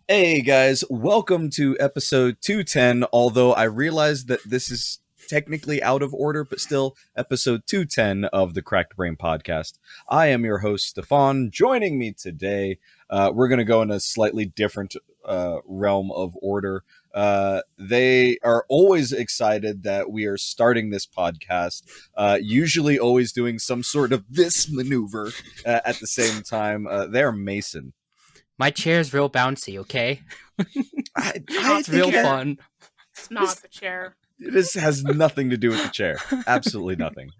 Hey guys, welcome to episode 210. Although I realize that this is technically out of order, but still episode 210 of the Cracked Brain podcast. I am your host, Stephan. Joining me today, we're going to go in a slightly different realm of order. They are always excited that we are starting this podcast, usually always doing some sort of this maneuver at the same time. They're Mason. My chair's real bouncy, okay? It's real fun. It's not the chair. This has nothing to do with the chair. Absolutely nothing.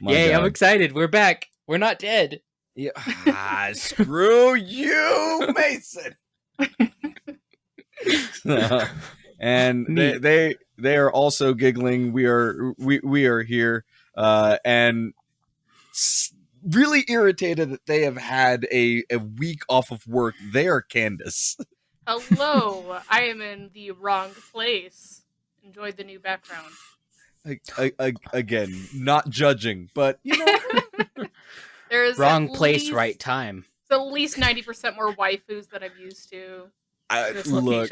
Yay, I'm excited. We're back. We're not dead. Yeah. Screw you, Mason. And they are also giggling. We are here and really irritated that they have had a week off of work. They are Candace. Hello, I am in the wrong place. Enjoyed the new background. Again, not judging, but you know, there's wrong place, right time. It's at least 90% more waifus that I'm used to. Look,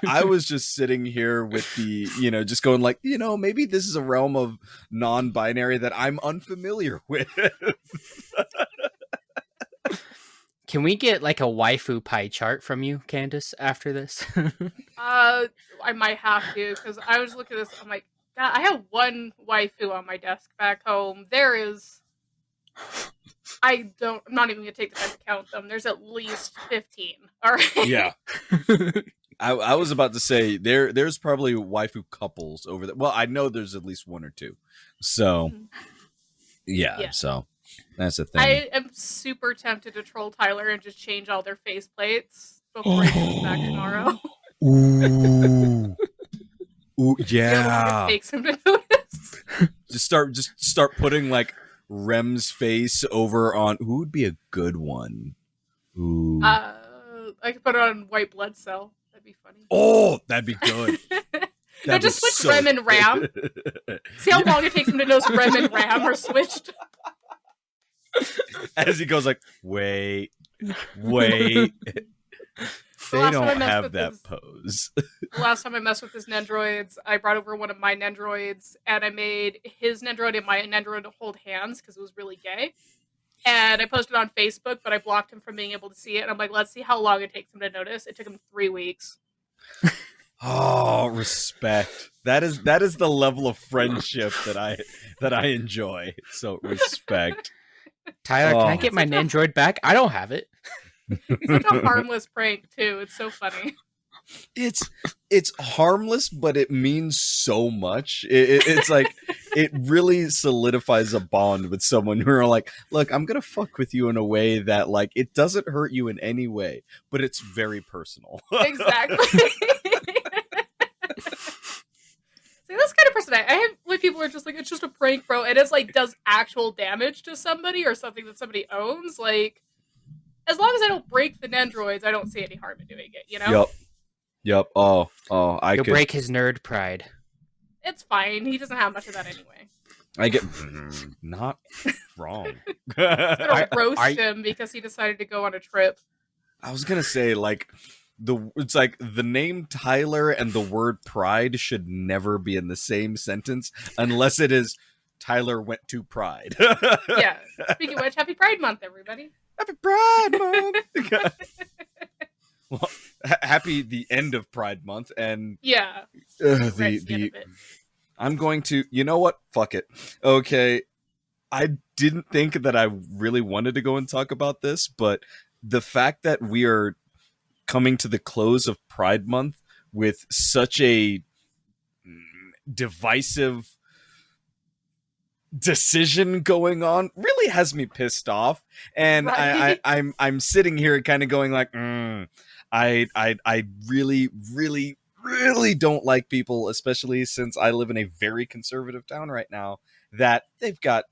I was just sitting here with the, just going like, maybe this is a realm of non-binary that I'm unfamiliar with. Can we get like a waifu pie chart from you, Candace, after this? I might have to, because I was looking at this, I'm like, God, I have one waifu on my desk back home. I'm not even going to take the time to count them. There's at least 15. All right. Yeah. I was about to say there's probably waifu couples over there. Well, I know there's at least one or two. So, yeah. So that's the thing. I am super tempted to troll Tyler and just change all their faceplates before he comes back tomorrow. Ooh, yeah. It takes him to notice. Just start putting like Rem's face over on who would be a good one. Ooh. I could put it on White Blood Cell. That'd be funny. Oh, that'd be good. No, just switch Rem and Ram. See how long it takes him to notice Rem and Ram are switched. As he goes like, wait. They don't have that pose. The last time I messed with his Nendroids, I brought over one of my Nendroids, and I made his Nendroid and my Nendroid hold hands because it was really gay. And I posted it on Facebook, but I blocked him from being able to see it. And I'm like, let's see how long it takes him to notice. It took him 3 weeks. Oh, respect. That is the level of friendship that I enjoy. So respect. Tyler, can I get my Nendroid back? I don't have it. It's like a harmless prank too. It's so funny. It's harmless, but it means so much. It's like it really solidifies a bond with someone who are like, look, I'm gonna fuck with you in a way that like it doesn't hurt you in any way, but it's very personal. Exactly. See, that's the kind of person I have. Like people are just like, it's just a prank, bro, and it's like does actual damage to somebody or something that somebody owns. Like, as long as I don't break the Nendroids, I don't see any harm in doing it. You know. Yep. Oh, You'll break his nerd pride. It's fine. He doesn't have much of that anyway. I get not wrong. I'm gonna roast him because he decided to go on a trip. I was gonna say like it's like the name Tyler and the word pride should never be in the same sentence unless it is Tyler went to Pride. Yeah. Speaking of which, happy Pride Month, everybody. Happy Pride Month. Well, happy the end of Pride Month, and I'm going to, you know what? Fuck it. Okay, I didn't think that I really wanted to go and talk about this, but the fact that we are coming to the close of Pride Month with such a divisive decision going on really has me pissed off, and right. I'm sitting here kind of going like, I really don't like people, especially since I live in a very conservative town right now, that they've got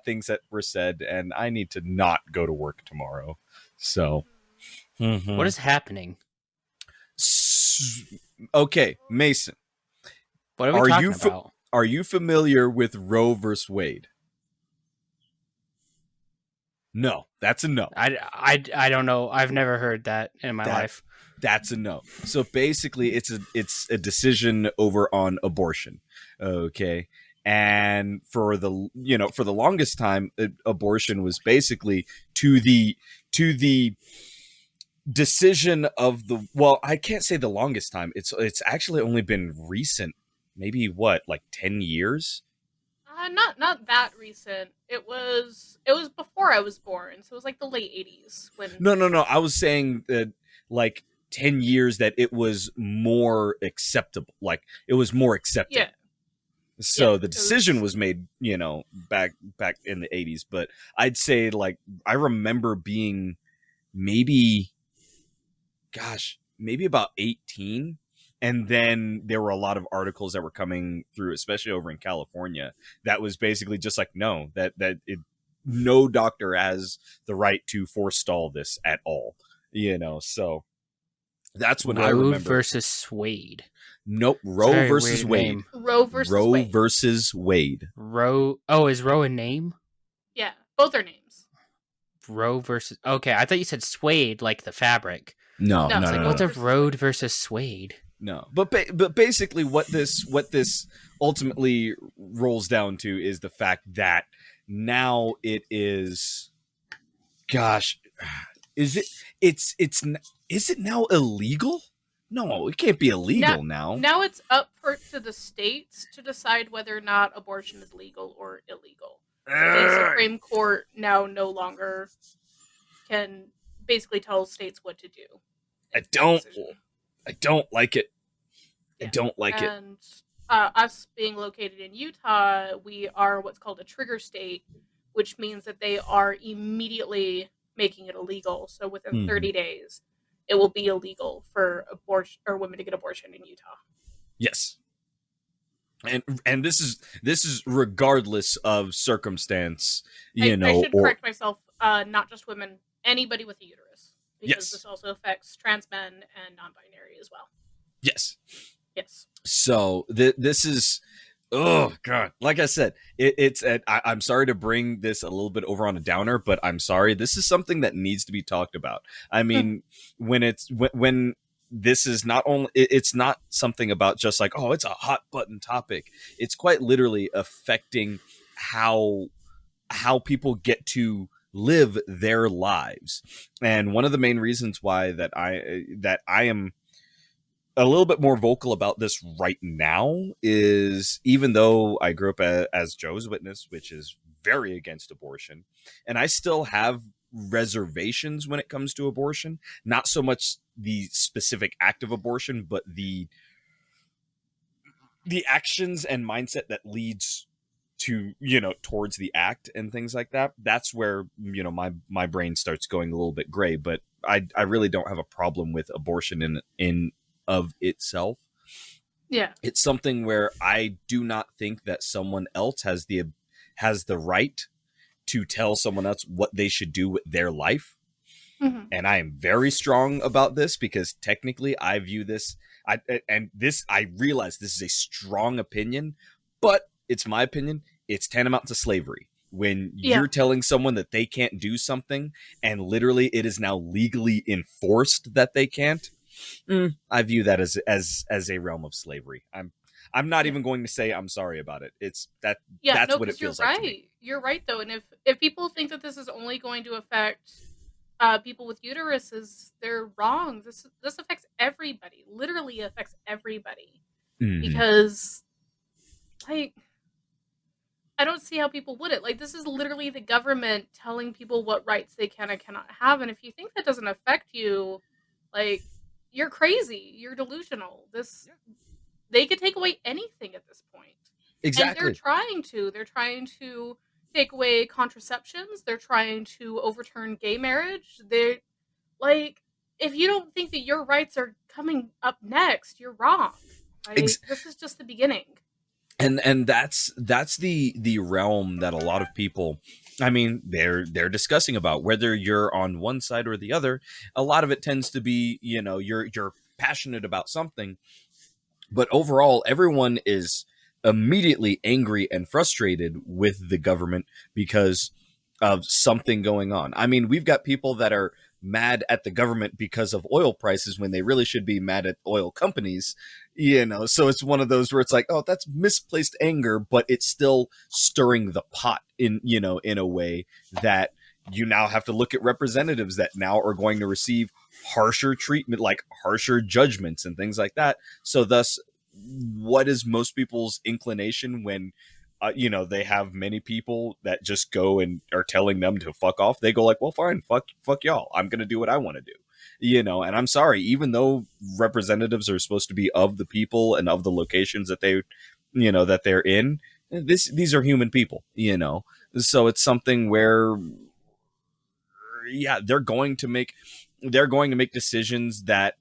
things that were said, and I need to not go to work tomorrow. So, What is happening? Okay, Mason. What are we talking about? Are you familiar with Roe versus Wade? No, that's a no. I don't know. I've never heard that in my That life. that's a no. So basically, it's a decision over on abortion. Okay, and for the longest time, abortion was basically to the decision of the, well, I can't say the longest time. It's actually only been recent, maybe what, like 10 years. Not that recent. It was before I was born, so it was like the late '80s when. No, I was saying that, like, 10 years that it was more acceptable, like it was more accepted. Yeah, So yeah. the It decision was. was made, back in the 80s, but I'd say, like, I remember being maybe, gosh, maybe about 18. And then there were a lot of articles that were coming through, especially over in California, that was basically just like, no, no doctor has the right to forestall this at all. So that's when I Roe remember. versus Wade. Nope, It's a Roe very versus weird Wade. name. Roe versus Roe Wade. versus Wade. Roe. Oh, is Roe a name? Yeah, both are names. Roe versus. Okay, I thought you said suede, like the fabric. No, No, no, It's no, like, no, what's no. a versus road Wade. versus suede? No, but basically, what this ultimately rolls down to is the fact that now it is, gosh, is it is it now illegal? No, it can't be illegal now. Now it's up to the states to decide whether or not abortion is legal or illegal. The Supreme Court now no longer can basically tell states what to do. I don't like it. I Yeah. don't like it. And us being located in Utah, we are what's called a trigger state, which means that they are immediately making it illegal. So within 30 days, it will be illegal for abortion or women to get abortion in Utah. Yes. And this is regardless of circumstance, I should or correct myself. Not just women, anybody with a uterus, because yes. this also affects trans men and non-binary as well. Yes. Yes. So this is, oh god, like I said, I'm sorry to bring this a little bit over on a downer, but I'm sorry, this is something that needs to be talked about. I mean, when this is not only, it's not something about just like, oh, it's a hot button topic. It's quite literally affecting how people get to live their lives. And one of the main reasons why that I am a little bit more vocal about this right now is, even though I grew up as Joe's Witness, which is very against abortion, and I still have reservations when it comes to abortion, not so much the specific act of abortion, but the actions and mindset that leads to, towards the act and things like that. That's where, my brain starts going a little bit gray. But I really don't have a problem with abortion in of itself. Yeah. It's something where I do not think that someone else has the right to tell someone else what they should do with their life. Mm-hmm. And I am very strong about this because technically I view this, I realize this is a strong opinion, but it's my opinion. It's tantamount to slavery. When you're telling someone that they can't do something and literally it is now legally enforced that they can't, I view that as a realm of slavery. I'm not even going to say I'm sorry about it. It's that that's what it feels like to me. You're right though, and if people think that this is only going to affect people with uteruses, they're wrong. This affects everybody. Literally affects everybody. Mm-hmm. Because, like, I don't see how people wouldn't. Like, this is literally the government telling people what rights they can and cannot have. And if you think that doesn't affect you, like, you're crazy. You're delusional. They could take away anything at this point. Exactly. And they're trying to take away contraceptions. They're trying to overturn gay marriage. They're like, if you don't think that your rights are coming up next, you're wrong. Like, this is just the beginning. And that's the realm that a lot of people, I mean, they're discussing about whether you're on one side or the other. A lot of it tends to be, you're passionate about something, but overall everyone is immediately angry and frustrated with the government because of something going on. I mean, we've got people that are mad at the government because of oil prices when they really should be mad at oil companies, so it's one of those where it's like, oh, that's misplaced anger, but it's still stirring the pot in a way that you now have to look at representatives that now are going to receive harsher treatment, like harsher judgments and things like that. So thus, what is most people's inclination when they have many people that just go and are telling them to fuck off? They go like, well, fine, fuck y'all. I'm going to do what I want to do. And I'm sorry, even though representatives are supposed to be of the people and of the locations that that they're in, these are human people, So it's something where, yeah, they're going to make decisions that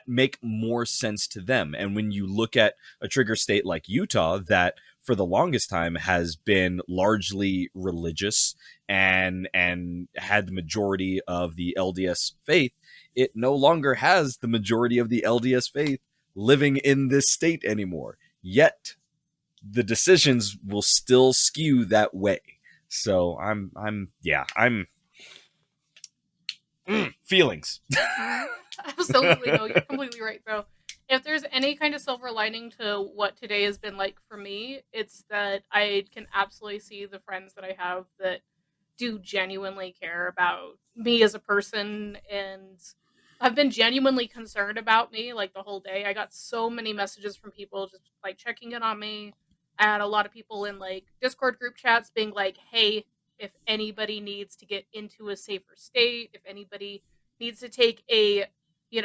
make more sense to them. And when you look at a trigger state like Utah, that for the longest time has been largely religious and had the majority of the LDS faith, it no longer has the majority of the LDS faith living in this state anymore. Yet the decisions will still skew that way. So I'm feelings. Absolutely. No, you're completely right, though. If there's any kind of silver lining to what today has been like for me, it's that I can absolutely see the friends that I have that do genuinely care about me as a person and have been genuinely concerned about me like the whole day. I got so many messages from people just like checking in on me, and a lot of people in like Discord group chats being like, hey, if anybody needs to get into a safer state, if anybody needs to take a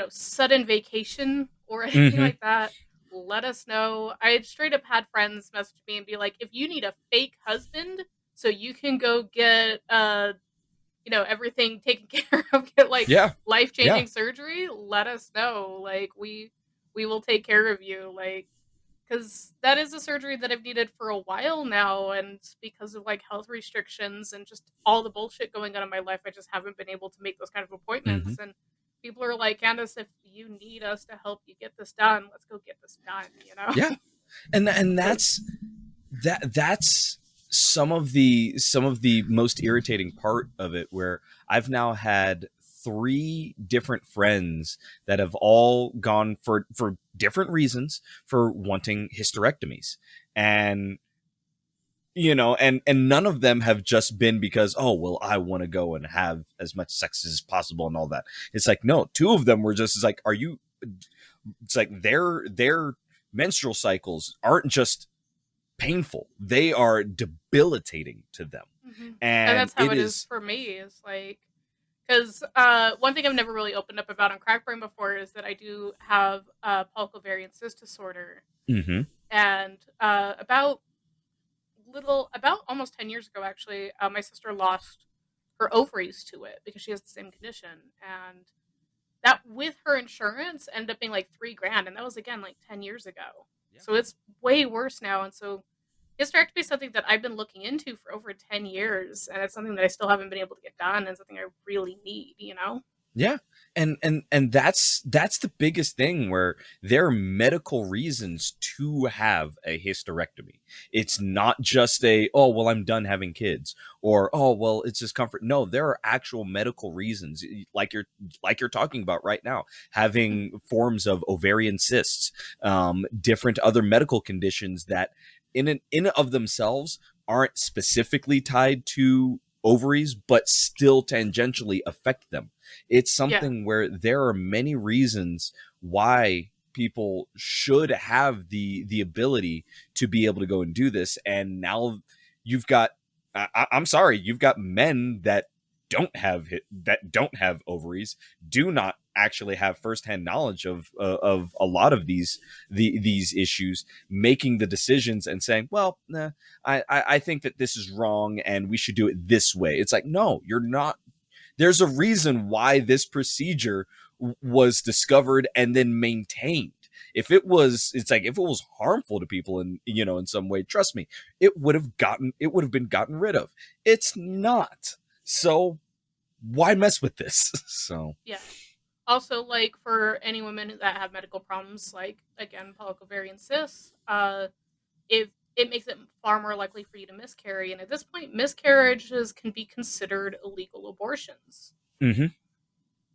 sudden vacation or anything like that, let us know. I had straight up had friends message me and be like, if you need a fake husband so you can go get everything taken care of, get like Yeah. life-changing surgery, let us know. Like we will take care of you, like, because that is a surgery that I've needed for a while now, and because of like health restrictions and just all the bullshit going on in my life, I just haven't been able to make those kind of appointments. And people are like, Candace, if you need us to help you get this done, let's go get this done. Yeah. And that's some of the most irritating part of it, where I've now had 3 different friends that have all gone for different reasons for wanting hysterectomies. And and none of them have just been because, oh, well, I want to go and have as much sex as possible and all that. It's like, no, 2 of them were just like, are you, it's like their menstrual cycles aren't just painful, they are debilitating to them. And that's how it is for me. It's like, because one thing I've never really opened up about on Crackbrain before is that I do have polycovariant cyst disorder. And about almost 10 years ago, actually, my sister lost her ovaries to it because she has the same condition, and that with her insurance ended up being like $3,000, and that was again like 10 years ago. So it's way worse now. And so hysterectomy is something that I've been looking into for over 10 years, and it's something that I still haven't been able to get done, and something I really need. Yeah. And that's the biggest thing, where there are medical reasons to have a hysterectomy. It's not just oh, well, I'm done having kids, or, oh, well, it's just comfort. No, there are actual medical reasons, like you're talking about right now, having forms of ovarian cysts, different other medical conditions that in of themselves aren't specifically tied to ovaries, but still tangentially affect them. It's something where there are many reasons why people should have the ability to be able to go and do this. And now you've got, I'm sorry, you've got men that don't have ovaries, do not actually have firsthand knowledge of a lot of these issues, making the decisions and saying, well, nah, I think that this is wrong and we should do it this way. It's like, no, you're not. There's a reason why this procedure was discovered and then maintained. If it was harmful to people in some way, trust me, it would have been gotten rid of. It's not. So why mess with this? So yeah. Also, like, for any women that have medical problems, like, again, polycovarian cysts, if it makes it far more likely for you to miscarry. And at this point, miscarriages can be considered illegal abortions. Mm-hmm.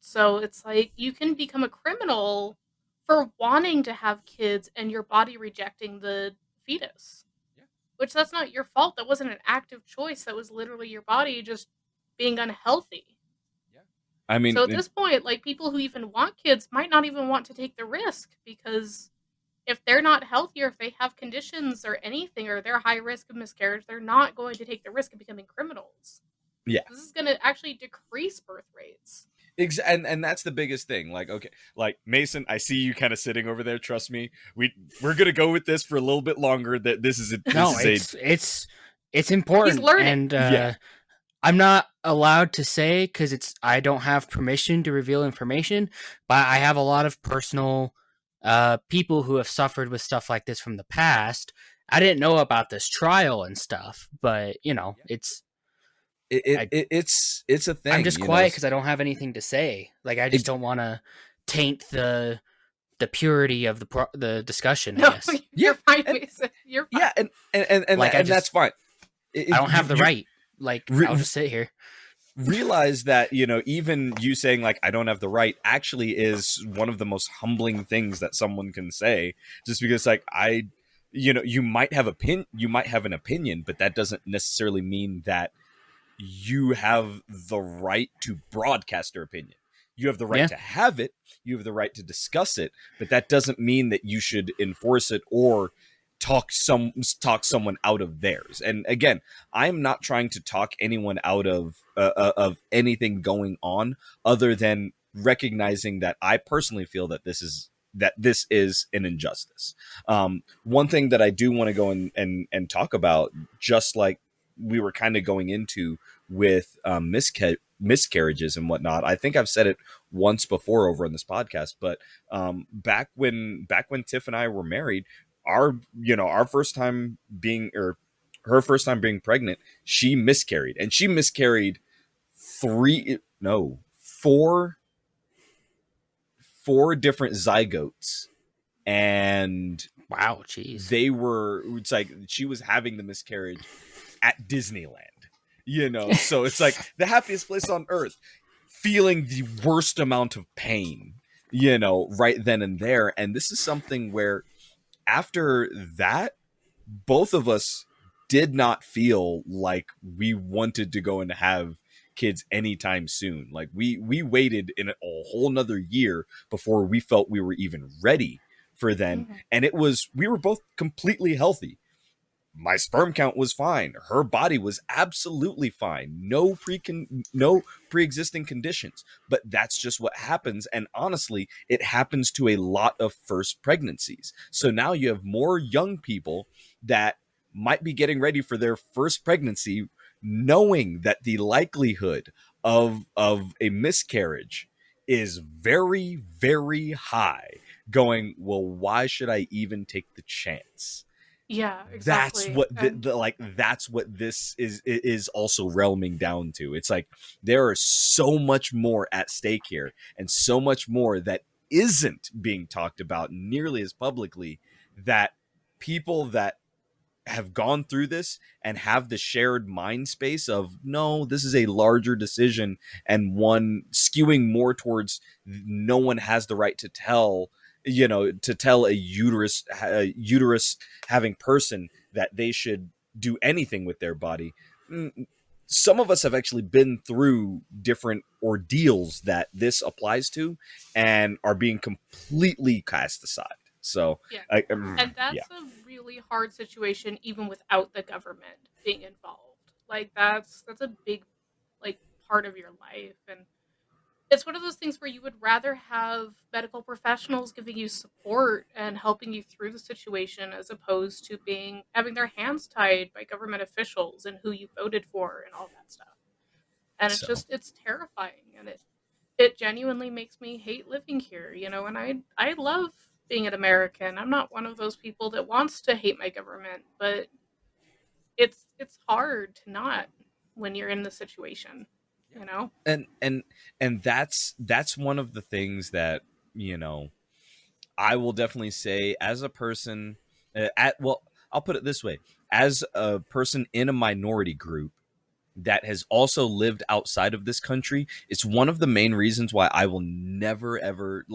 So it's like you can become a criminal for wanting to have kids and your body rejecting the fetus. Yeah. Which that's not your fault. That wasn't an active choice. That was literally your body just being unhealthy. Yeah. I mean, So at this point, like people who even want kids might not even want to take the risk because if they're not healthy or if they have conditions or anything or they're high risk of miscarriage, they're not going to take the risk of becoming criminals. yeah. This is going to actually decrease birth rates. And that's the biggest thing. Like, okay, like Mason, I see you kind of sitting over there. Trust me, we're gonna go with this for a little bit longer. That this is it's important. He's learning. And Yeah. I'm not allowed to say because I don't have permission to reveal information, but I have a lot of personal people who have suffered with stuff like this from the past. I didn't know about this trial and stuff, but it's it's a thing. I'm just quiet because I don't have anything to say. Like I just don't want to taint the purity of the discussion. I guess. You're fine, Mason. You're fine. Yeah, and Like, that's fine. I don't have the right. Like I'll just sit here. Realize that even you saying like I don't have the right actually is one of the most humbling things that someone can say, just because like you might have an opinion, but that doesn't necessarily mean that you have the right to broadcast your opinion. You have the right to have it, you have the right to discuss it, but that doesn't mean that you should enforce it or talk someone out of theirs. And again, I'm not trying to talk anyone out of anything going on, other than recognizing that I personally feel that this is an injustice. One thing that I do want to go and talk about, just like we were kind of going into with miscarriages and whatnot. I think I've said it once before over on this podcast, but back when Tiff and I were married, our first time being, or her first time being pregnant, she miscarried, and she miscarried four different zygotes. And wow, jeez, it's like she was having the miscarriage at Disneyland, so it's like the happiest place on earth, feeling the worst amount of pain, right then and there. And this is something where after that, both of us did not feel like we wanted to go and have kids anytime soon. Like we waited in a whole nother year before we felt we were even ready for then. Mm-hmm. And we were both completely healthy. My sperm count was fine. Her body was absolutely fine. No pre-existing conditions. But that's just what happens. And honestly, it happens to a lot of first pregnancies. So now you have more young people that might be getting ready for their first pregnancy, knowing that the likelihood of a miscarriage is very, very high, going, well, why should I even take the chance? Yeah, exactly. That's what this is also realming down to. It's like there is so much more at stake here, and so much more that isn't being talked about nearly as publicly, that people that have gone through this and have the shared mind space of, no, this is a larger decision, and one skewing more towards no one has the right to tell a uterus having person that they should do anything with their body. Some of us have actually been through different ordeals that this applies to and are being completely cast aside. So yeah. And that's a really hard situation, even without the government being involved. Like that's a big part of your life. And it's one of those things where you would rather have medical professionals giving you support and helping you through the situation, as opposed to having their hands tied by government officials and who you voted for and all that stuff. And it's terrifying, and it genuinely makes me hate living here, and I love being an American. I'm not one of those people that wants to hate my government, but it's hard to not when you're in the situation. And that's one of the things that I will definitely say, as a person, I'll put it this way: as a person in a minority group that has also lived outside of this country, it's one of the main reasons why I will never ever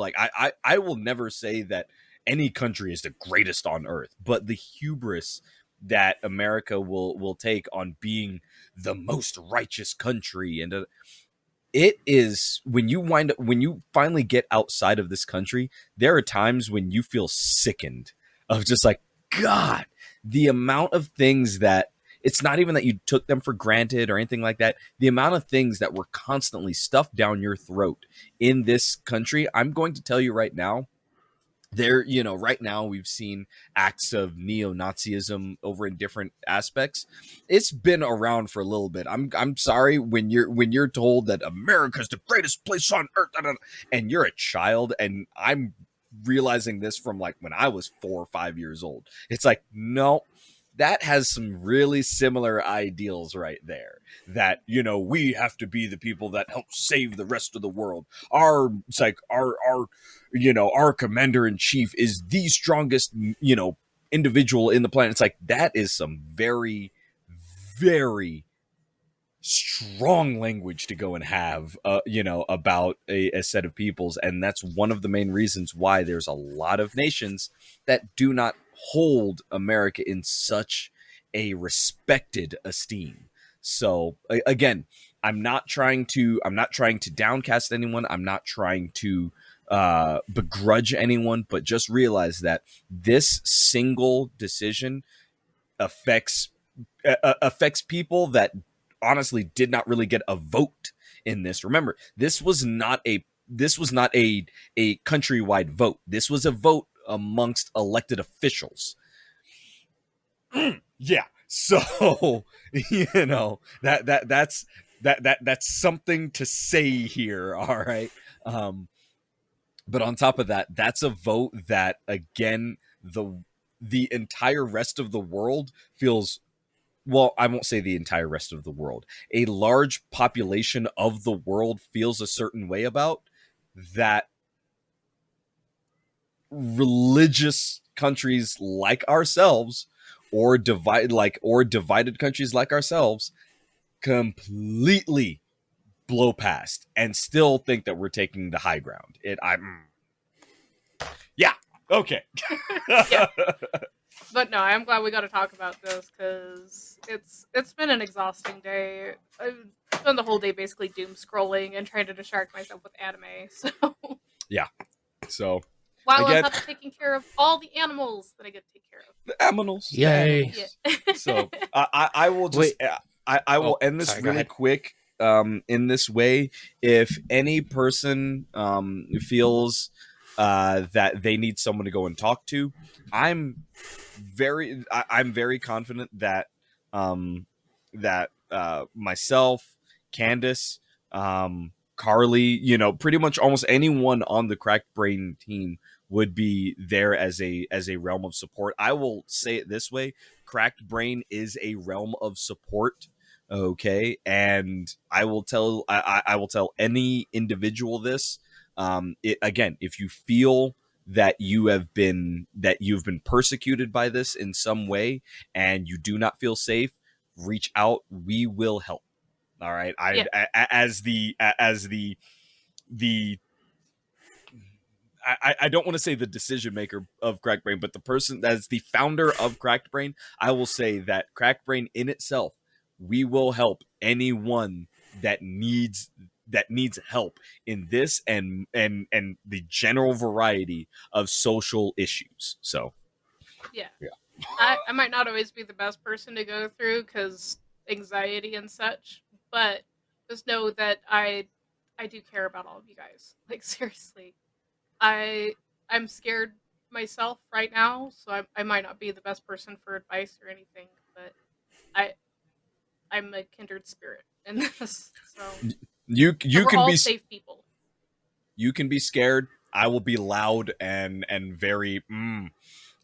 I will never say that any country is the greatest on earth, but the hubris that America will take on being the most righteous country, and it is when you finally get outside of this country, there are times when you feel sickened of just like, God, the amount of things that it's not even that you took them for granted or anything like that. The amount of things that were constantly stuffed down your throat in this country, I'm going to tell you right now, right now we've seen acts of neo-Nazism over in different aspects. It's been around for a little bit. I'm sorry when you're told that America's the greatest place on earth, and you're a child, and I'm realizing this from like when I was 4 or 5 years old. It's like, no, that has some really similar ideals right there, that we have to be the people that help save the rest of the world. Our commander in chief is the strongest individual in the planet. It's like, that is some very, very strong language to go and have about a set of peoples. And that's one of the main reasons why there's a lot of nations that do not hold America in such a respected esteem. So again, I'm not trying to downcast anyone. I'm not trying to begrudge anyone, but just realize that this single decision affects people that honestly did not really get a vote in this. Remember, this was not a countrywide vote. This was a vote amongst elected officials. Yeah. So, that's something to say here, all right? But on top of that, that's a vote that, again, the entire rest of the world feels, well, I won't say the entire rest of the world, a large population of the world feels a certain way about, that religious countries like ourselves, or divided countries like ourselves, completely blow past and still think that we're taking the high ground. Yeah. Okay. Yeah. But no, I'm glad we got to talk about this, because it's been an exhausting day. I've spent the whole day basically doom scrolling and trying to distract myself with anime. So Yeah. So while again, on top of taking care of all the animals that I get to take care of. The animals. Yay. Yeah. So I will just I will end this really quick in this way. If any person feels that they need someone to go and talk to, I'm very confident that myself, Candace, Carly, pretty much almost anyone on the Cracked Brain team would be there as a realm of support. I will say it this way: Cracked Brain is a realm of support. Okay, and I will tell any individual this. Again, if you feel that you've been persecuted by this in some way and you do not feel safe, reach out. We will help. All right. As the I don't want to say the decision maker of Cracked Brain, but the person as the founder of Cracked Brain, I will say that Cracked Brain in itself, we will help anyone that needs help in this and the general variety of social issues. So yeah. I might not always be the best person to go through, because anxiety and such, but just know that I do care about all of you guys. Like, seriously, I'm scared myself right now, so I might not be the best person for advice or anything, but I'm a kindred spirit in this. So you we're can all be safe people. You can be scared. I will be loud and very.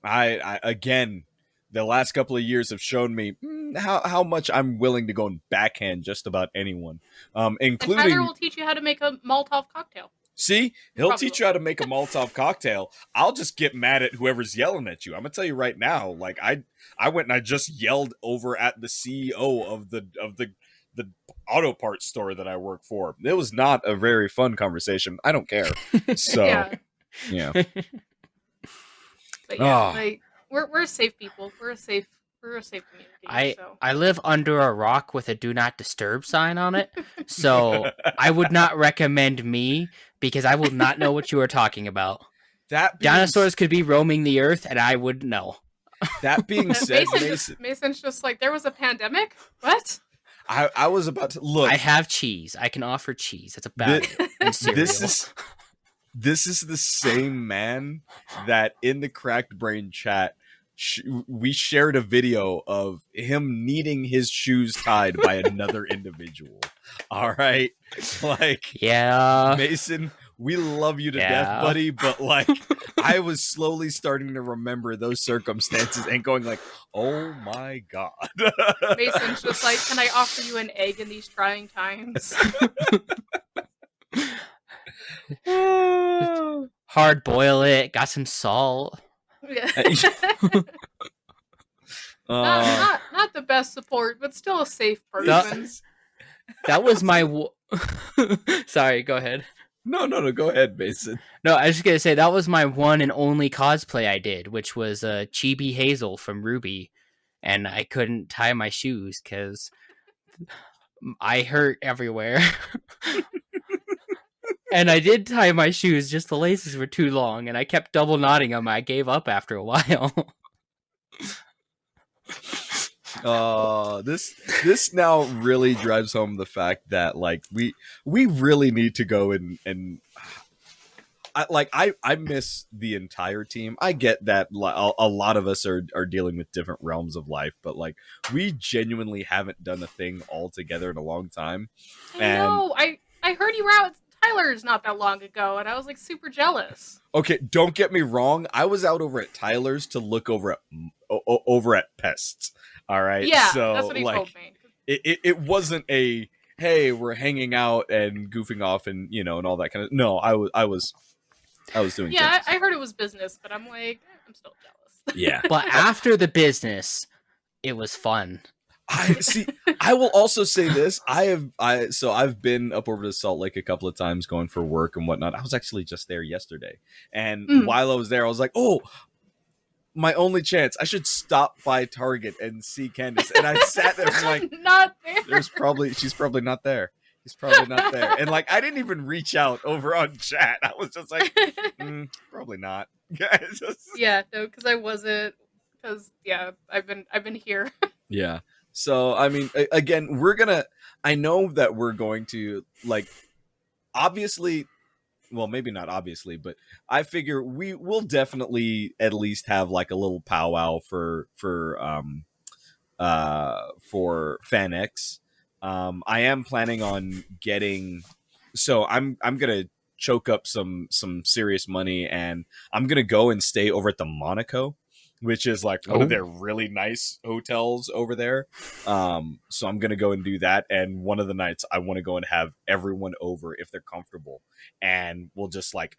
I again, the last couple of years have shown me how much I'm willing to go and backhand just about anyone, including. And Tyler will teach you how to make a Molotov cocktail. See, he'll Probably teach you how to make a Molotov cocktail. I'll just get mad at whoever's yelling at you. I'm gonna tell you right now. Like I went and I just yelled over at the CEO of the auto parts store that I work for. It was not a very fun conversation. I don't care. So yeah. yeah. But yeah, Ah. like we're safe people. We're a safe community. So I live under a rock with a do not disturb sign on it, so I would not recommend me because I will not know what you are talking about. That being, Dinosaurs could be roaming the earth, and I wouldn't know. that being said, Mason, Mason's just like, there was a pandemic? What? I was about to look. I have cheese. I can offer cheese. That's about it. And cereal. This is the same man that in the Cracked Brain chat we shared a video of him needing his shoes tied by another individual. All right, like, yeah, Mason, we love you to Yeah. death, buddy, but like I was slowly starting to remember those circumstances and going like, oh my god. Mason's just like, can I offer you an egg in these trying times? hard boil it. Got some salt. Yeah. Not the best support, but still a safe person. That was my. Sorry, go ahead. No, go ahead, Mason. No, I was just gonna say that was my one and only cosplay I did, which was Chibi Hazel from Ruby, and I couldn't tie my shoes because I hurt everywhere. And I did tie my shoes, just the laces were too long, and I kept double knotting them. I gave up after a while. This now really drives home the fact that like we really need to go and I miss the entire team. I get that a lot of us are dealing with different realms of life, but like we genuinely haven't done a thing all together in a long time. I know. I heard you were out with Tyler's not that long ago, and I was like super jealous. Okay, don't get me wrong. I was out over at Tyler's to look over at pests. All right. Yeah, so, that's what he told me. It wasn't a hey, we're hanging out and goofing off and and all that kind of. No, I was doing. Yeah, I heard it was business, but I'm like, I'm still jealous. Yeah. But after the business, it was fun. I will also say this. I've been up over to Salt Lake a couple of times going for work and whatnot. I was actually just there yesterday. And while I was there, I was like, oh, my only chance. I should stop by Target and see Candace. And I sat there and like, not there. She's probably not there. He's probably not there. And like, I didn't even reach out over on chat. I was just like, probably not. Yeah, no, because I wasn't. Because I've been here. Yeah. So, I mean, again, I know that we're going to, like, obviously, well, maybe not obviously, but I figure we will definitely at least have, like, a little powwow for FanX. I am planning on so I'm going to choke up some serious money, and I'm going to go and stay over at the Monaco, which is like one of their really nice hotels over there. So I'm going to go and do that. And one of the nights I want to go and have everyone over if they're comfortable. And we'll just like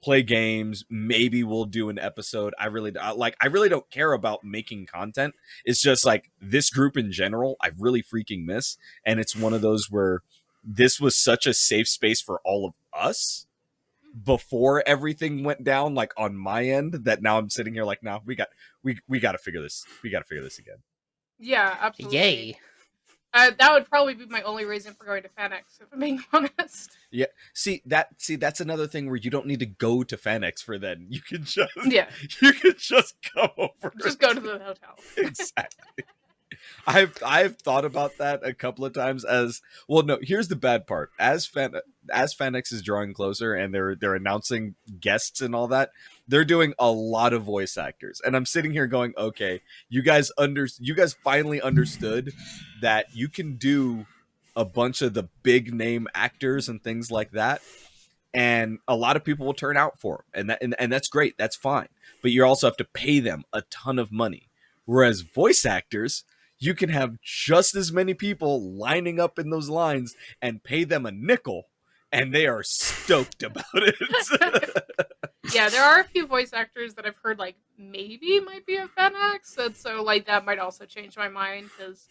play games. Maybe we'll do an episode. I really don't care about making content. It's just like this group in general, I really freaking miss. And it's one of those where this was such a safe space for all of us before everything went down, like on my end, that now I'm sitting here like, no, we got to figure this. We got to figure this again. Yeah, absolutely. Yay. That would probably be my only reason for going to FanX, if I'm being honest. Yeah. See, that's another thing where you don't need to go to FanX for then. You can just come over. Just go to the hotel. Exactly. I've thought about that a couple of times as well. No, here's the bad part. As FanX is drawing closer and they're announcing guests and all that, they're doing a lot of voice actors. And I'm sitting here going, okay, you guys finally understood that you can do a bunch of the big name actors and things like that. And a lot of people will turn out for them. And that's great. That's fine. But you also have to pay them a ton of money. Whereas voice actors, you can have just as many people lining up in those lines and pay them a nickel, and they are stoked about it. Yeah, there are a few voice actors that I've heard like maybe might be a FanX, and so like that might also change my mind because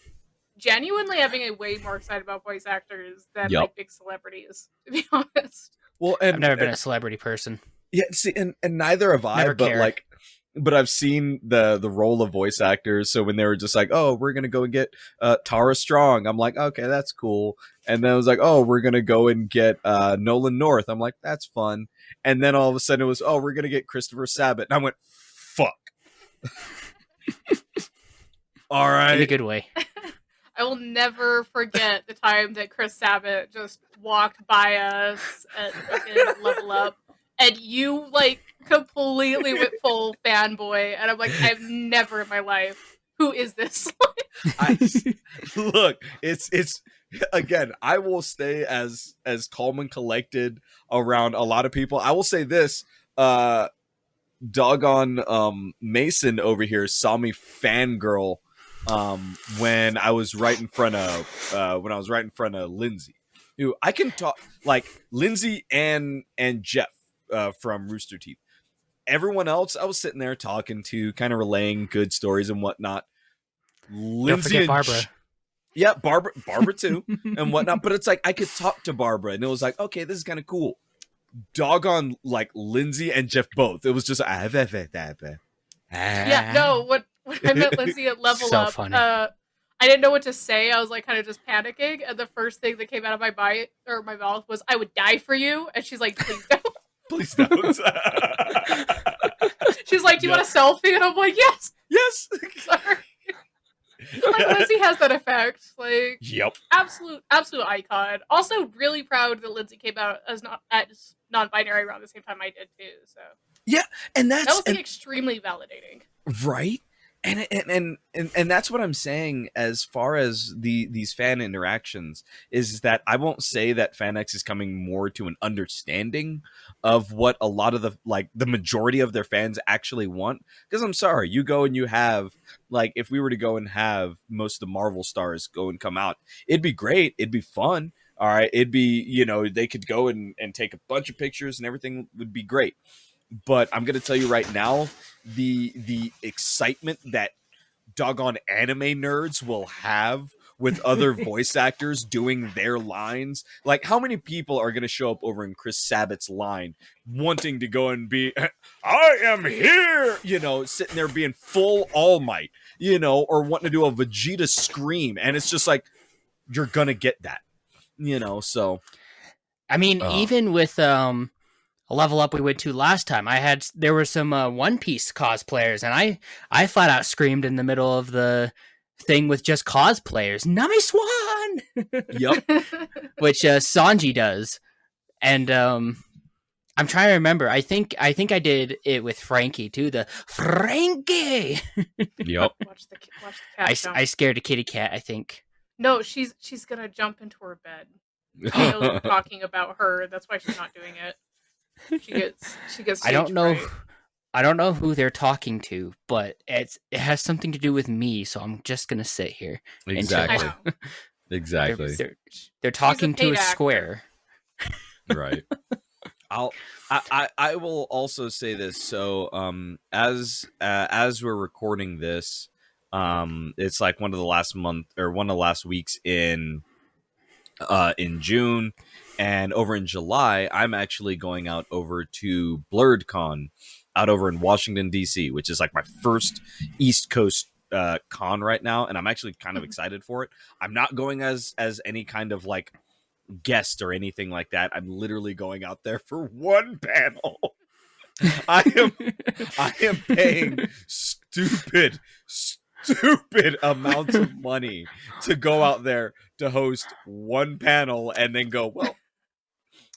genuinely I'm being way more excited about voice actors than Yep. like big celebrities, to be honest. Well, I've never been a celebrity person. yeah, see, and neither have I, Never but cared. like, but I've seen the role of voice actors. So when they were just like, "Oh, we're gonna go and get Tara Strong," I'm like, "Okay, that's cool." And then it was like, "Oh, we're gonna go and get Nolan North." I'm like, "That's fun." And then all of a sudden it was, "Oh, we're gonna get Christopher Sabat," and I went, "Fuck." All In a right. good way. I will never forget the time that Chris Sabat just walked by us at fucking Level Up, and you like completely went full fanboy, and I'm like, I've never in my life. Who is this? Look, it's again, I will stay as calm and collected around a lot of people. I will say this, doggone Mason over here saw me fangirl when I was right in front of Lindsay, who I can talk like Lindsay and Jeff from Rooster Teeth. Everyone else I was sitting there talking to, kind of relaying good stories and whatnot. Don't Lindsay forget and Barbara. yeah, Barbara too, and whatnot. But it's like I could talk to Barbara, and it was like, okay, this is kind of cool. Doggone like Lindsay and Jeff both. It was just Yeah, no, when I met Lindsay at Level So Up, funny. I didn't know what to say. I was like kind of just panicking, and the first thing that came out of my mouth was, "I would die for you," and she's like, "Please don't." Please don't. She's like, "Do you want a selfie?" And I'm like, "Yes." Yes. Sorry. Like Lindsay has that effect. Like, Yep. absolute icon. Also, really proud that Lindsay came out as non-binary around the same time I did too. So Yeah, and that was that's like extremely validating. right. And that's what I'm saying as far as these fan interactions is that I won't say that FanX is coming more to an understanding of what a lot of the majority of their fans actually want. Because I'm sorry, you go and you have like if we were to go and have most of the Marvel stars go and come out, it'd be great, it'd be fun. All right, it'd be, they could go and take a bunch of pictures and everything would be great. But I'm gonna tell you right now, the excitement that doggone anime nerds will have with other voice actors doing their lines. Like, how many people are going to show up over in Chris Sabat's line wanting to go and be, I am here, sitting there being full All Might, or wanting to do a Vegeta scream. And it's just like, you're going to get that, so. I mean, even with a Level Up we went to last time, there were some One Piece cosplayers, and I flat out screamed in the middle of the thing with just cosplayers, Nami Swan! Yep. Which Sanji does. And I'm trying to remember. I think I did it with Frankie too. The Frankie. Yep. Watch the cat jump. I scared a kitty cat, I think. No, she's gonna jump into her bed. She knows I'm talking about her. That's why she's not doing it. She gets. I don't know. fright. I don't know who they're talking to, but it has something to do with me. So I'm just gonna sit here. Exactly. I know. Exactly. They're talking to paid a actor. square. Right. I will also say this. So as we're recording this, it's like one of the last weeks in June, and over in July I'm actually going out over to BlurredCon out over in Washington DC, which is like my first East Coast con right now, and I'm actually kind of excited for it. I'm not going as any kind of like guest or anything like that. I'm literally going out there for one panel. I am paying stupid amounts of money to go out there to host one panel and then go, well,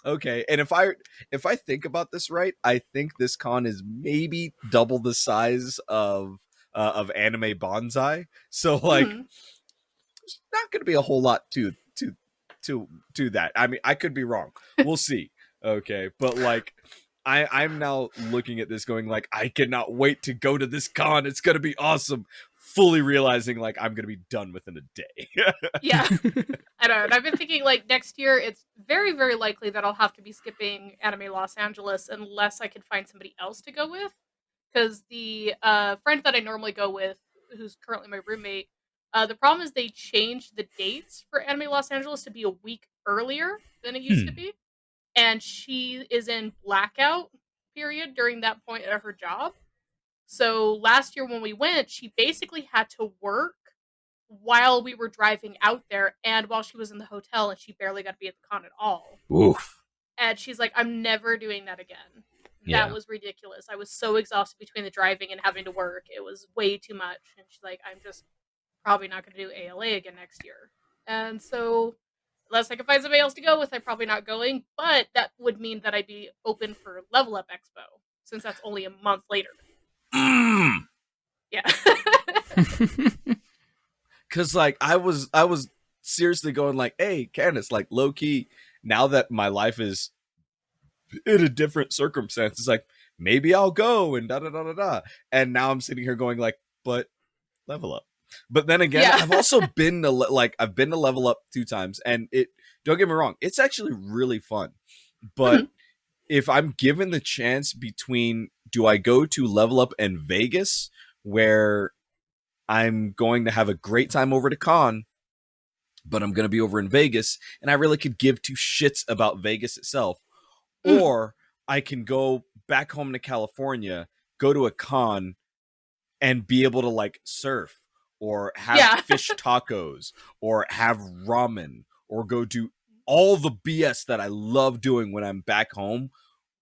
okay. And if I think about this right, I think this con is maybe double the size of Anime Bonsai. So like there's not going to be a whole lot to that. I mean, I could be wrong. We'll see. Okay. But like I'm now looking at this going like, I cannot wait to go to this con. It's going to be awesome. fully realizing like I'm gonna be done within a day. Yeah. I don't know. And I've been thinking like next year it's very, very likely that I'll have to be skipping Anime Los Angeles unless I can find somebody else to go with. Because the friend that I normally go with, who's currently my roommate, the problem is they changed the dates for Anime Los Angeles to be a week earlier than it used to be. And she is in blackout period during that point at her job. So last year when we went, she basically had to work while we were driving out there and while she was in the hotel, and she barely got to be at the con at all. Oof. And she's like, I'm never doing that again. Yeah. That was ridiculous. I was so exhausted between the driving and having to work. It was way too much. And she's like, I'm just probably not going to do ALA again next year. And so, unless I can find somebody else to go with, I'm probably not going. But that would mean that I'd be open for Level Up Expo, since that's only a month later. Yeah. Cause like I was seriously going like, hey, Candace, like low key, now that my life is in a different circumstance, it's like maybe I'll go and da da da da da. And now I'm sitting here going like, but Level Up. But then again, Yeah. I've also been to I've been to Level Up 2 times, and it, don't get me wrong, it's actually really fun. But if I'm given the chance between, do I go to Level Up and Vegas, where I'm going to have a great time over to con, but I'm going to be over in Vegas, and I really could give two shits about Vegas itself, or I can go back home to California, go to a con, and be able to like surf, or have fish tacos, or have ramen, or go do all the BS that I love doing when I'm back home.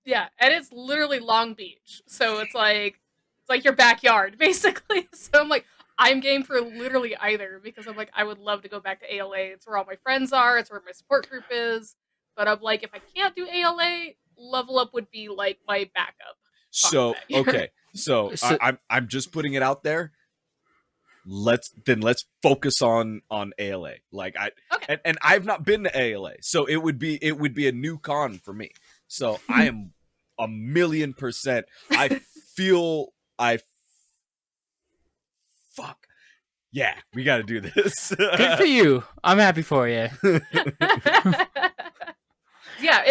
Yeah, and it's literally Long Beach, so it's like your backyard, basically. So I'm like, I'm game for literally either, because I'm like, I would love to go back to ALA. It's where all my friends are. It's where my support group is. But I'm like, if I can't do ALA, Level Up would be like my backup. So okay, so I'm just putting it out there. Let's focus on ALA. Like and I've not been to ALA, so it would be a new con for me. So I am 1,000,000%. Fuck. Yeah, we got to do this. Good for you. I'm happy for you. Yeah,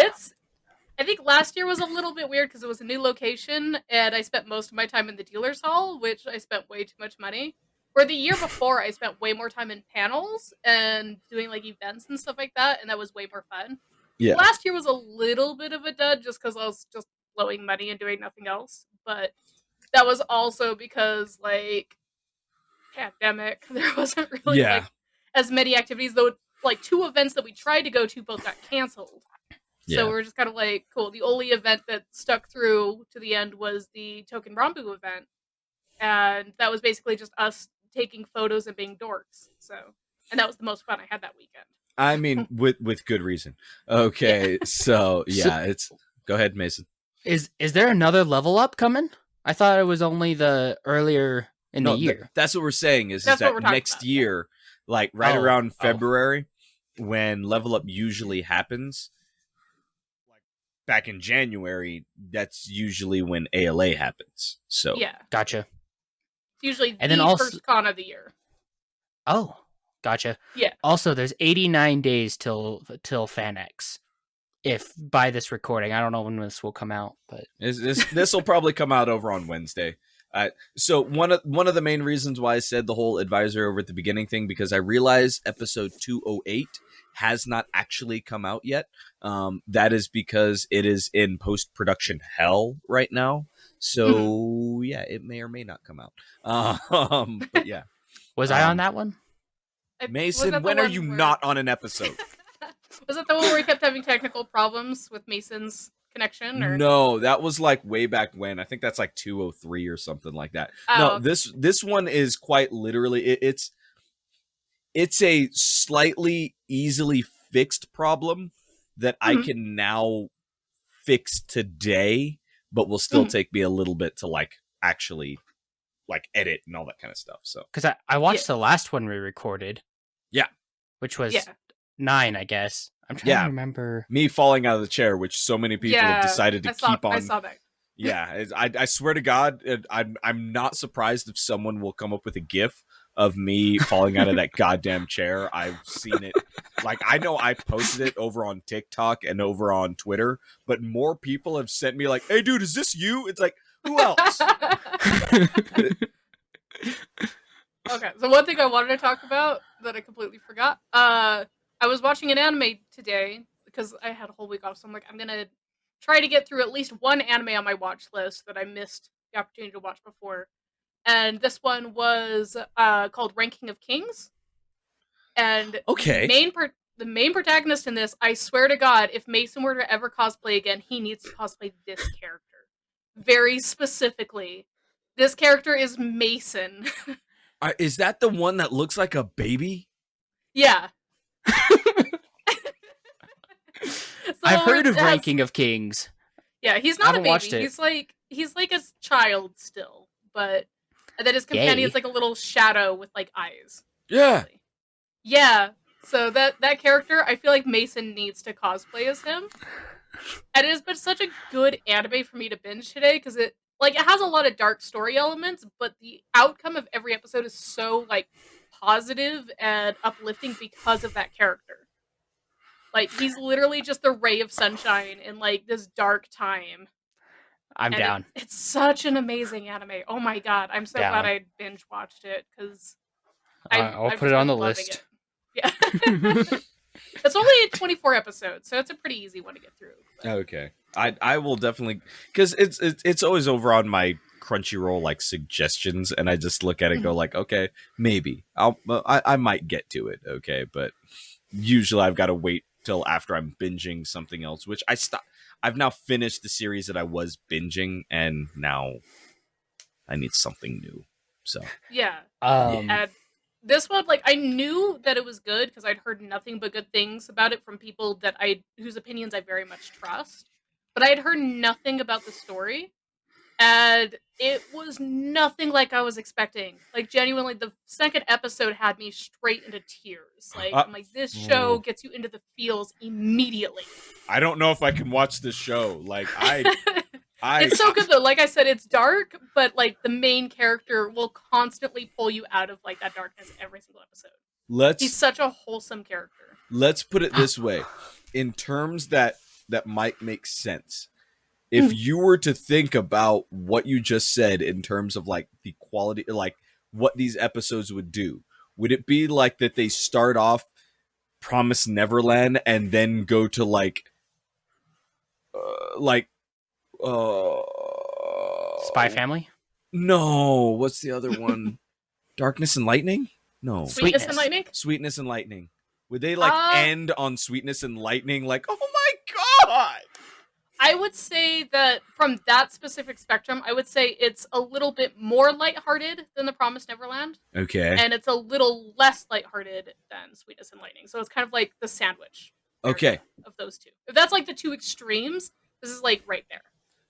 I think last year was a little bit weird because it was a new location, and I spent most of my time in the dealer's hall, which I spent way too much money. Where the year before, I spent way more time in panels and doing like events and stuff like that, and that was way more fun. Yeah. Last year was a little bit of a dud just because I was just blowing money and doing nothing else. But that was also because, like, pandemic. There wasn't really like as many activities. Though, like 2 events that we tried to go to both got canceled. So we were just kind of like, cool. The only event that stuck through to the end was the Token Rambu event. And that was basically just us taking photos and being dorks. So, and that was the most fun I had that weekend. I mean, with good reason. Okay, so it's go ahead, Mason. Is there another Level Up coming? I thought it was only the earlier in the year. That's what we're saying is that next year, like around February, when Level Up usually happens, like back in January, that's usually when ALA happens. So Gotcha. It's usually and the then also, first con of the year. Oh, gotcha. Yeah. Also, there's 89 days till FanX. If by this recording, I don't know when this will come out, but this will probably come out over on Wednesday. So one of the main reasons why I said the whole advisor over at the beginning thing, because I realized episode 208 has not actually come out yet. That is because it is in post-production hell right now. So it may or may not come out. But yeah. Was I on that one? Mason, when are you not on an episode? Was it the one where we kept having technical problems with Mason's connection? Or no, that was like way back when. I think that's like 203 or something like that. No, this one is quite literally it's a slightly easily fixed problem that I can now fix today, but will still take me a little bit to like actually like edit and all that kind of stuff. So because I watched the last one we recorded, which was 9, I guess. I'm trying to remember me falling out of the chair, which so many people have decided to keep on. I saw that. Yeah, I swear to God, I'm not surprised if someone will come up with a GIF of me falling out of that goddamn chair. I've seen it. Like, I know I posted it over on TikTok and over on Twitter, but more people have sent me like, hey, dude, is this you? It's like, who else? Okay, so one thing I wanted to talk about that I completely forgot. I was watching an anime today because I had a whole week off, so I'm like, I'm gonna try to get through at least one anime on my watch list that I missed the opportunity to watch before. And this one was called Ranking of Kings. And Okay. the main protagonist in this, I swear to God, if Mason were to ever cosplay again, he needs to cosplay this character. Very specifically. This character is Mason. Is that the one that looks like a baby? Yeah. I've heard of Ranking of Kings. Yeah, he's not a baby. He's like a child still, but and then his companion's like a little shadow with like eyes. Yeah. Yeah. So that character, I feel like Mason needs to cosplay as him. And it has been such a good anime for me to binge today because it has a lot of dark story elements, but the outcome of every episode is so like positive and uplifting because of that character. Like, he's literally just the ray of sunshine in like this dark time. I'm down. It's such an amazing anime. Oh my god, I'm so glad I binge watched it because I'll put it on the list. Yeah. It's only 24 episodes, so it's a pretty easy one to get through. But. Okay. I will definitely, because it's always over on my Crunchyroll like suggestions, and I just look at it and go like, okay, maybe I might get to it, okay, but usually I've got to wait till after I'm binging something else, which I've now finished the series that I was binging, and now I need something new. So yeah. And this one, like, I knew that it was good because I'd heard nothing but good things about it from people whose opinions I very much trust. But I had heard nothing about the story, and it was nothing like I was expecting. Like, genuinely, the second episode had me straight into tears. Like, I'm like, this show gets you into the feels immediately. I don't know if I can watch this show. Like, it's so good though. Like I said, it's dark, but like the main character will constantly pull you out of like that darkness every single episode. He's such a wholesome character. Let's put it this way, in terms that might make sense. If you were to think about what you just said in terms of like the quality, like what these episodes would do, would it be like that they start off Promise Neverland and then go to Spy Family? No, what's the other one? Darkness and Lightning? No. Sweetness and Lightning? Sweetness and Lightning. Would they end on Sweetness and Lightning like, oh my god? I would say that from that specific spectrum, I would say it's a little bit more lighthearted than The Promised Neverland. Okay. And it's a little less lighthearted than Sweetness and Lightning. So it's kind of like the sandwich. Okay. Of those two. If that's like the two extremes, this is like right there.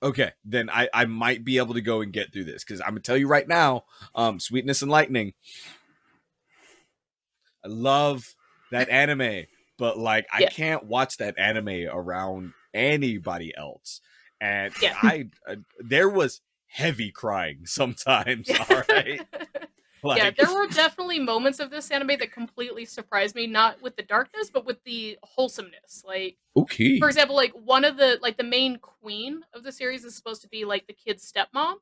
Okay, then I might be able to go and get through this, because I'm going to tell you right now, Sweetness and Lightning, I love that anime, but like I can't watch that anime around anybody else. And there was heavy crying sometimes, all right? Like, there were definitely moments of this anime that completely surprised me, not with the darkness, but with the wholesomeness. Like, okay, for example, like one of the the main queen of the series is supposed to be like the kid's stepmom,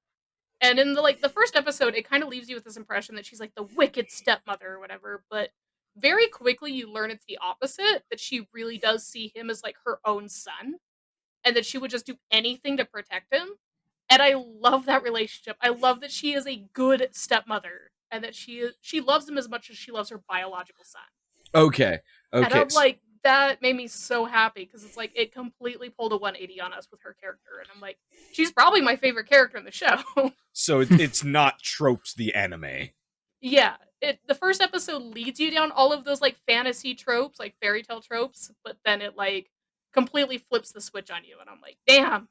and in the first episode, it kind of leaves you with this impression that she's like the wicked stepmother or whatever. But very quickly, you learn it's the opposite. That she really does see him as like her own son, and that she would just do anything to protect him. And I love that relationship. I love that she is a good stepmother. And that she loves him as much as she loves her biological son. Okay. And I'm like, that made me so happy because it's like it completely pulled a 180 on us with her character, and I'm like, she's probably my favorite character in the show. So it's not Tropes the anime. Yeah, the first episode leads you down all of those like fantasy tropes, like fairy tale tropes, but then it like completely flips the switch on you, and I'm like, damn,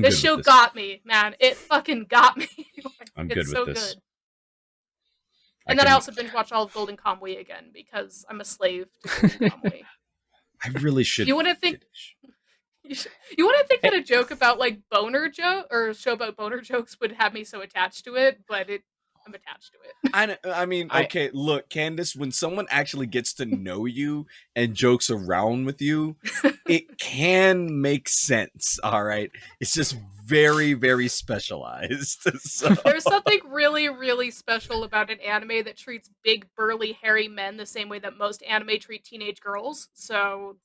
this show got me, man. It fucking got me. I'm good with this. Good. And then I also binge watch all of Golden Kamuy again because I'm a slave to Golden Kamuy. I really should. You wouldn't think that a joke about like boner joke or a show about boner jokes would have me so attached to it, but I'm attached to it. I mean, okay, look, Candace, when someone actually gets to know you and jokes around with you, it can make sense, all right? It's just very, very specialized. So. There's something really, really special about an anime that treats big, burly, hairy men the same way that most anime treat teenage girls. So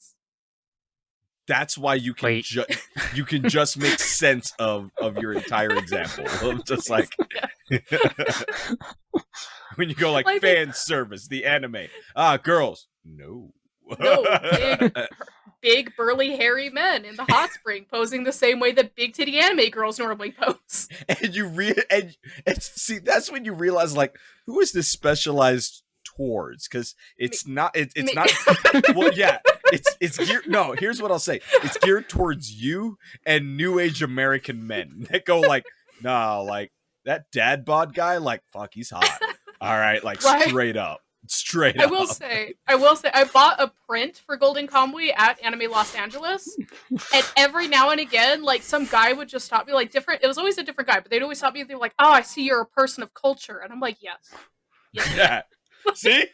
that's why you can you can just make sense of your entire example. Of just like when you go like fan service, the anime. Girls. No, big, burly, hairy men in the hot spring posing the same way that big titty anime girls normally pose. And you see, that's when you realize, like, who is this specialized towards? Because it's not. It's not. Well, yeah. It's geared. No, here's what I'll say. It's geared towards you and new age American men that go like, nah, like that dad bod guy, like, fuck, he's hot. All right, like straight up. I will say, I bought a print for Golden Kamuy at Anime Los Angeles, and every now and again, like, some guy would just stop me, like, different. It was always a different guy, but they'd always stop me and they're like, "Oh, I see you're a person of culture," and I'm like, "Yes." Yeah. See.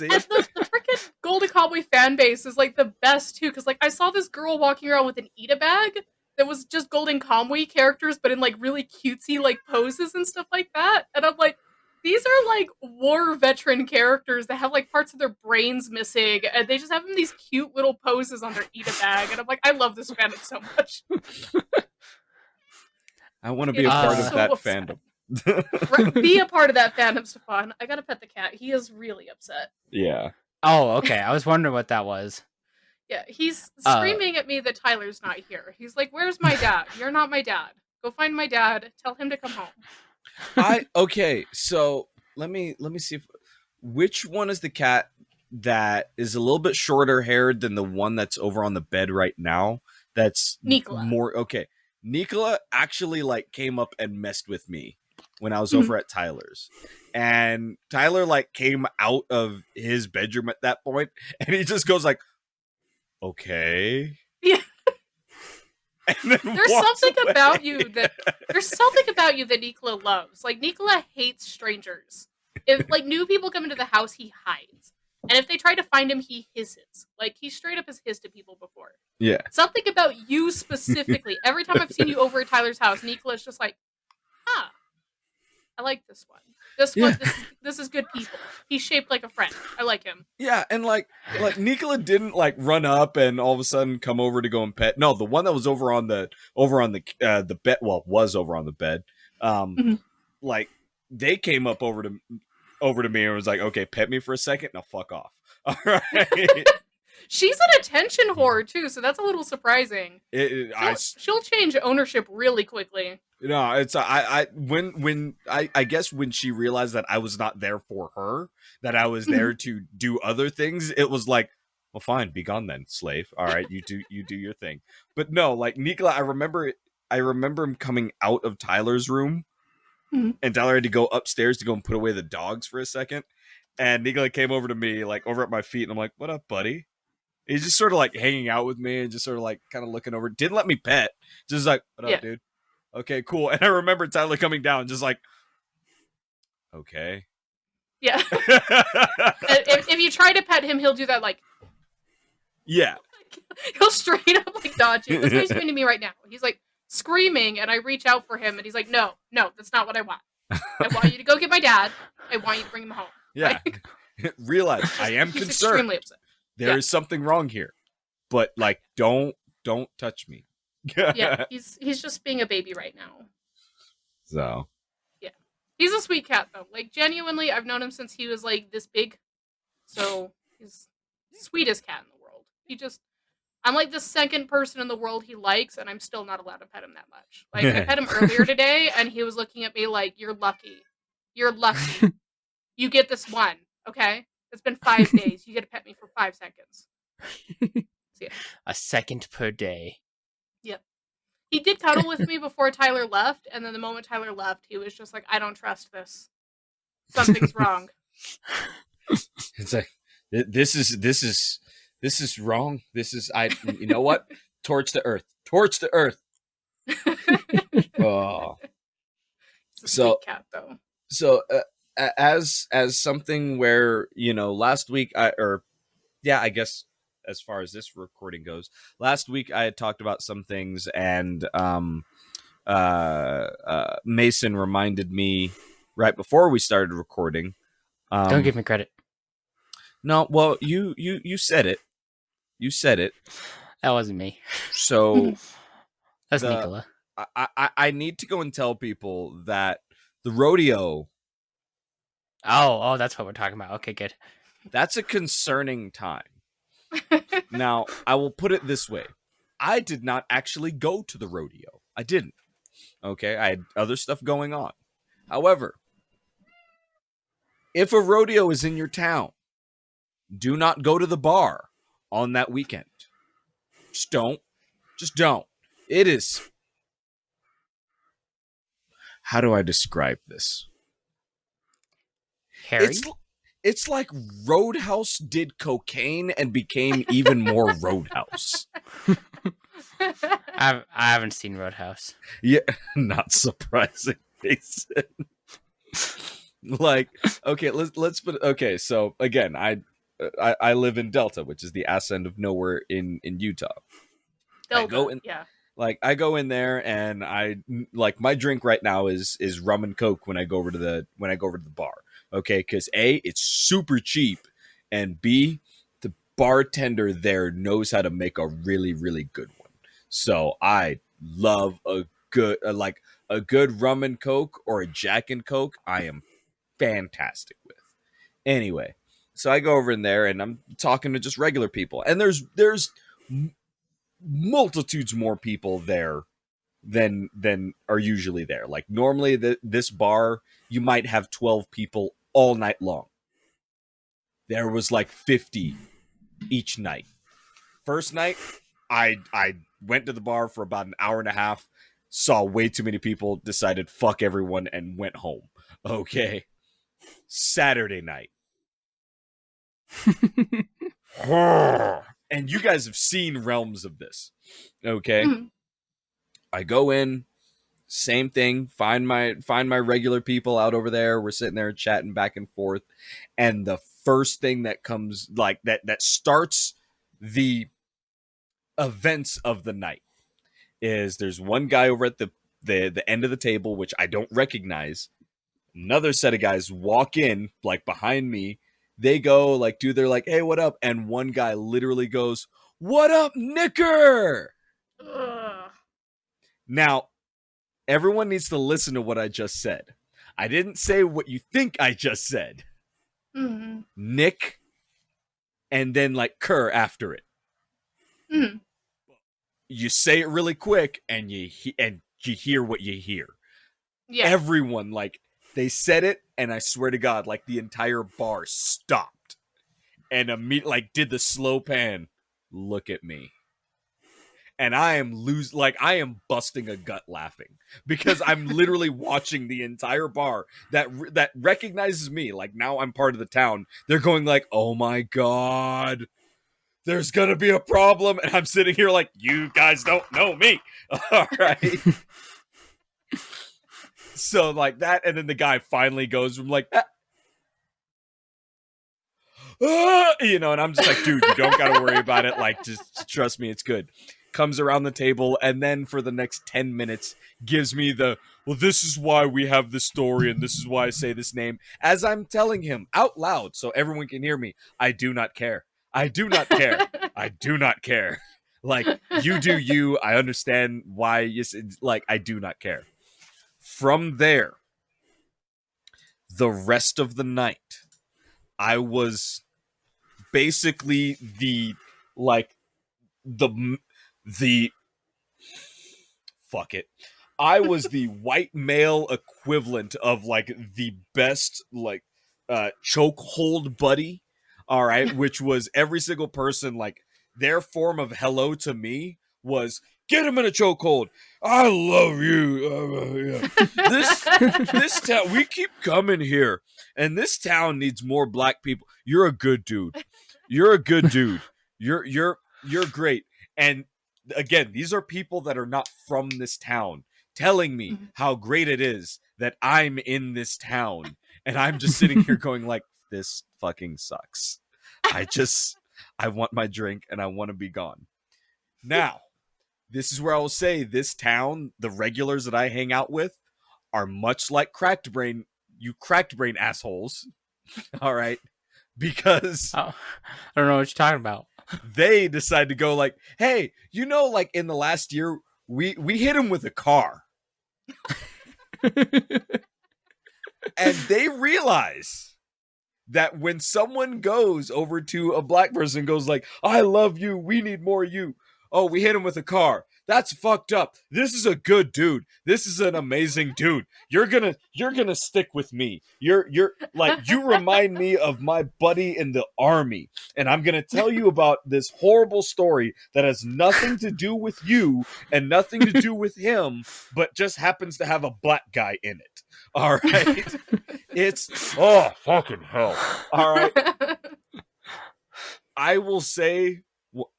And the freaking Golden Kamuy fan base is like the best too, because like I saw this girl walking around with an Ida bag that was just Golden Kamuy characters, but in like really cutesy like poses and stuff like that, and I'm like, these are like war veteran characters that have like parts of their brains missing, and they just have them these cute little poses on their Ida bag, and I'm like, I love this fandom so much. I want to be a part of that fandom. Be a part of that fandom, Stephan. I gotta pet the cat. He is really upset. Yeah. Oh, okay. I was wondering what that was. Yeah, he's screaming at me that Tyler's not here. He's like, "Where's my dad? You're not my dad. Go find my dad. Tell him to come home." Okay, so let me see which one is the cat that is a little bit shorter haired than the one that's over on the bed right now. That's Nicola. More okay. Nicola actually like came up and messed with me when I was over at Tyler's, and Tyler like came out of his bedroom at that point, and he just goes like, "Okay." Yeah. There's something about you that Nicola loves. Like, Nicola hates strangers. If like new people come into the house, he hides. And if they try to find him, he hisses. Like, he straight up has hissed at people before. Yeah. Something about you specifically. Every time I've seen you over at Tyler's house, Nicola's just like, "Huh, I like this one. This is good people. He's shaped like a friend. I like him." Yeah, and like Nicola didn't like run up and all of a sudden come over to go and pet. No, the one that was over on the bed. Well, was over on the bed. Like they came up over to me and was like, "Okay, pet me for a second. Now fuck off." All right. She's an attention whore too, so that's a little surprising. She'll change ownership really quickly. No, it's I guess when she realized that I was not there for her, that I was there to do other things, it was like, well, fine, be gone then, slave. All right, you do your thing. But no, like Nicola, I remember him coming out of Tyler's room, and Tyler had to go upstairs to go and put away the dogs for a second, and Nicola came over to me, like over at my feet, and I'm like, "What up, buddy?" He's just sort of like hanging out with me and just sort of like kind of looking over. Didn't let me pet. Just like, "What up, dude?" Okay, cool. And I remember Tyler coming down just like, okay. Yeah. if you try to pet him, he'll do that like. Yeah. He'll straight up like dodge you. That's what he's doing to me right now. He's like screaming and I reach out for him and he's like, no, that's not what I want. I want you to go get my dad. I want you to bring him home. Yeah. Realize I am he's concerned. Extremely upset. There is something wrong here. But like, don't touch me. Yeah, he's just being a baby right now. So. Yeah. He's a sweet cat though. Like, genuinely, I've known him since he was like this big. So he's the sweetest cat in the world. I'm like the second person in the world he likes, and I'm still not allowed to pet him that much. Like, I pet him earlier today, and he was looking at me like, "You're lucky. You're lucky. You get this one, okay? It's been 5 days. You get to pet me for 5 seconds." So, yeah. A second per day. Yep. He did cuddle with me before Tyler left, and then the moment Tyler left, he was just like, "I don't trust this. Something's wrong." It's like, this is wrong. You know what? Torch to earth. Torch to earth. Oh. It's a sweet cat, though. So as something where, last week I guess as far as this recording goes, last week I had talked about some things, and Mason reminded me right before we started recording. Don't give me credit. No, well, you said it. You said it. That wasn't me. So That's Nicola. I need to go and tell people that the rodeo. Oh, that's what we're talking about. Okay, good. That's a concerning time. Now, I will put it this way. I did not actually go to the rodeo. I didn't. Okay, I had other stuff going on. However, if a rodeo is in your town, do not go to the bar on that weekend. Just don't. Just don't. It is. How do I describe this? Harry? It's like Roadhouse did cocaine and became even more Roadhouse. I haven't seen Roadhouse. Yeah, not surprising, Mason. Like, okay, let's put. Okay, so again, I live in Delta, which is the ass end of nowhere in Utah. Delta, I go in there, and I like my drink right now is rum and coke when I go over to the bar. Okay, because A, it's super cheap, and B, the bartender there knows how to make a really, really good one. So I love a good a good rum and coke or a Jack and Coke. I am fantastic with. Anyway, so I go over in there and I'm talking to just regular people, and there's multitudes more people there than are usually there. Like normally this bar, you might have 12 people all night long. There was like 50 each night. First night, I went to the bar for about an hour and a half, saw way too many people, decided fuck everyone, and went home. Okay. Saturday night. And you guys have seen realms of this. Okay. Mm-hmm. I go in, same thing, find my regular people out over there. We're sitting there chatting back and forth. And the first thing that comes like that starts the events of the night is there's one guy over at the end of the table, which I don't recognize. Another set of guys walk in like behind me. They go like do their like, hey, what up? And one guy literally goes, what up, Nicker? Ugh. Now, everyone needs to listen to what I just said. I didn't say what you think I just said. Mm-hmm. Nick, and then like Kerr after it. Mm-hmm. You say it really quick, and you hear what you hear. Yeah. Everyone, like, they said it, and I swear to God, like, the entire bar stopped. And immediately, did the slow pan. Look at me. And I am busting a gut laughing. Because I'm literally watching the entire bar that recognizes me. Like, now I'm part of the town. They're going like, oh my God, there's gonna be a problem. And I'm sitting here like, you guys don't know me. All right. So like that, and then the guy finally goes from like, and I'm just like, dude, you don't gotta worry about it. Like, just trust me, it's good. Comes around the table, and then for the next 10 minutes gives me well, this is why we have this story, and this is why I say this name, as I'm telling him out loud so everyone can hear me. I do not care. I do not care. I do not care. Like, you do you. I understand why you like, I do not care. From there, the rest of the night, I was basically the fuck it. I was the white male equivalent of like the best like chokehold buddy. All right, which was every single person, like their form of hello to me was get him in a chokehold. I love you. This town, we keep coming here, and this town needs more black people. You're a good dude. You're a good dude. You're great. And again, these are people that are not from this town telling me how great it is that I'm in this town, and I'm just sitting here going like, this fucking sucks. I want my drink and I want to be gone. Now, this is where I will say this town, the regulars that I hang out with, are much like Cracked Brain, you Cracked Brain assholes. All right. Because I don't know what you're talking about. they decide to go like, hey, like in the last year, we hit him with a car. And they realize that when someone goes over to a black person and goes like, I love you, we need more of you. Oh, we hit him with a car. That's fucked up. This is a good dude. This is an amazing dude. You're gonna stick with me. You're like, you remind me of my buddy in the army. And I'm gonna tell you about this horrible story that has nothing to do with you and nothing to do with him, but just happens to have a black guy in it. All right. It's fucking hell. All right. I will say,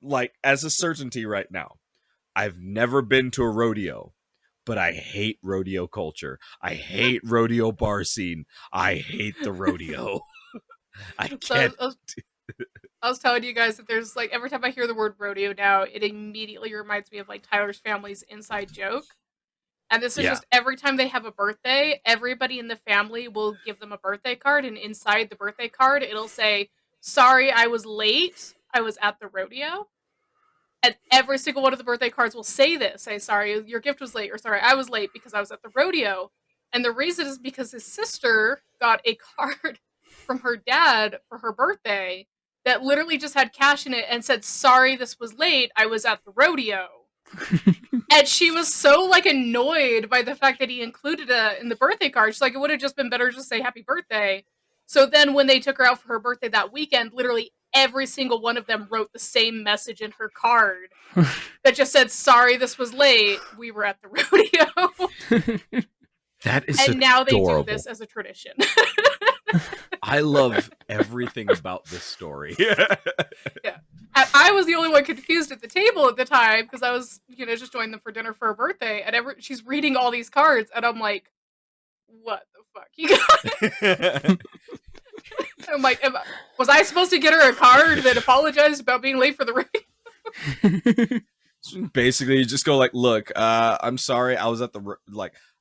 like, as a certainty right now, I've never been to a rodeo, but I hate rodeo culture. I hate rodeo bar scene. I hate the rodeo. I can't. So I was telling you guys that there's like, every time I hear the word rodeo now, it immediately reminds me of like Tyler's family's inside joke. And this is just every time they have a birthday, everybody in the family will give them a birthday card, and inside the birthday card, it'll say, sorry, I was late. I was at the rodeo. And every single one of the birthday cards will say this. Say, sorry, your gift was late, or sorry, I was late because I was at the rodeo. And the reason is because his sister got a card from her dad for her birthday that literally just had cash in it and said, sorry, this was late, I was at the rodeo. And she was so, like, annoyed by the fact that he included it in the birthday card. She's like, it would have just been better to say happy birthday. So then when they took her out for her birthday that weekend, literally every single one of them wrote the same message in her card that just said, sorry, this was late. We were at the rodeo. That is and now they adorable. do this as a tradition. I love everything about this story. Yeah. And I was the only one confused at the table at the time because I was, just joining them for dinner for her birthday. And she's reading all these cards, and I'm like, what the fuck you got? I'm like, was I supposed to get her a card that apologized about being late for the rodeo? Basically, you just go like, look, I'm sorry, I was at the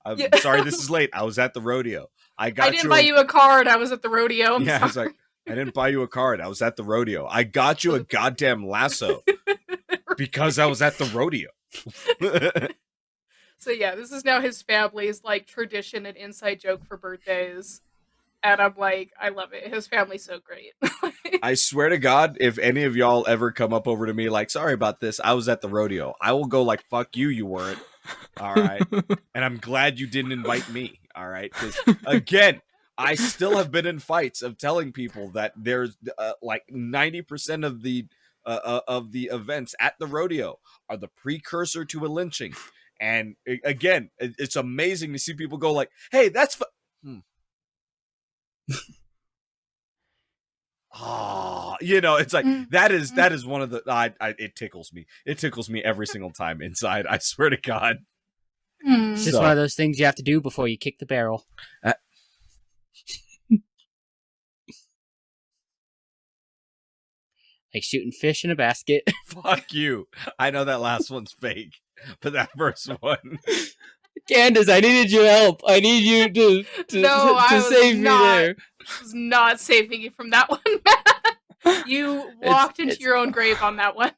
I'm sorry this is late. I was at the rodeo. I didn't buy you a card. I was at the rodeo. I was like, I didn't buy you a card. I was at the rodeo. I got you a goddamn lasso because I was at the rodeo. So yeah, this is now his family's like tradition and inside joke for birthdays. And I'm like, I love it. His family's so great. I swear to God, if any of y'all ever come up over to me like, sorry about this, I was at the rodeo, I will go like, fuck you, you weren't. All right. And I'm glad you didn't invite me. All right. Because again, I still have been in fights of telling people that there's like 90% of the events at the rodeo are the precursor to a lynching. And again, it's amazing to see people go like, hey, that's it's like that is one of the it tickles me. It tickles me every single time inside. I swear to God. It's just one of those things you have to do before you kick the barrel. Like shooting fish in a basket. Fuck you. I know that last one's fake, but that first one. Candace, I needed your help. I need you to save me there. I was not saving you from that one, Matt. You walked into your own grave on that one.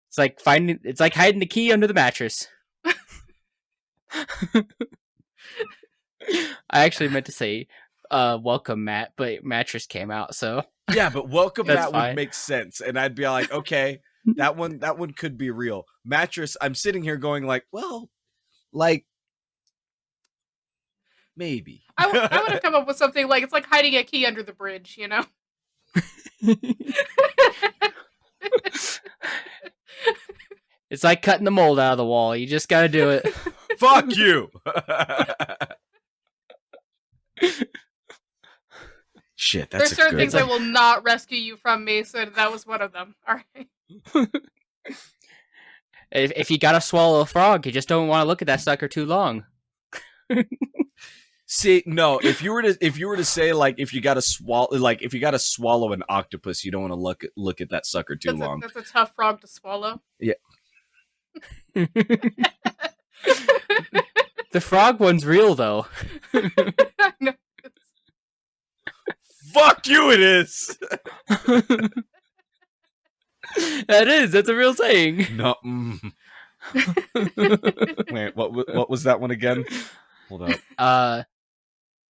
It's like hiding the key under the mattress. I actually meant to say welcome Matt, but mattress came out, so yeah, but welcome Matt fine. Would make sense, and I'd be like, okay, that one could be real. Mattress, I'm sitting here going like, well, like maybe. I would have come up with something like, it's like hiding a key under the bridge, It's like cutting the mold out of the wall. You just gotta do it. Fuck you. Shit, that's There's certain good. things I will not rescue you from, Mason. That was one of them. All right. If you gotta swallow a frog, you just don't want to look at that sucker too long. See, no. If you were to say like if you got to swallow an octopus, you don't want to look at that sucker too long. That's a tough frog to swallow. Yeah. The frog one's real though. I know. Fuck you! It is. That is. That's a real saying. No. Wait, what was that one again? Hold up.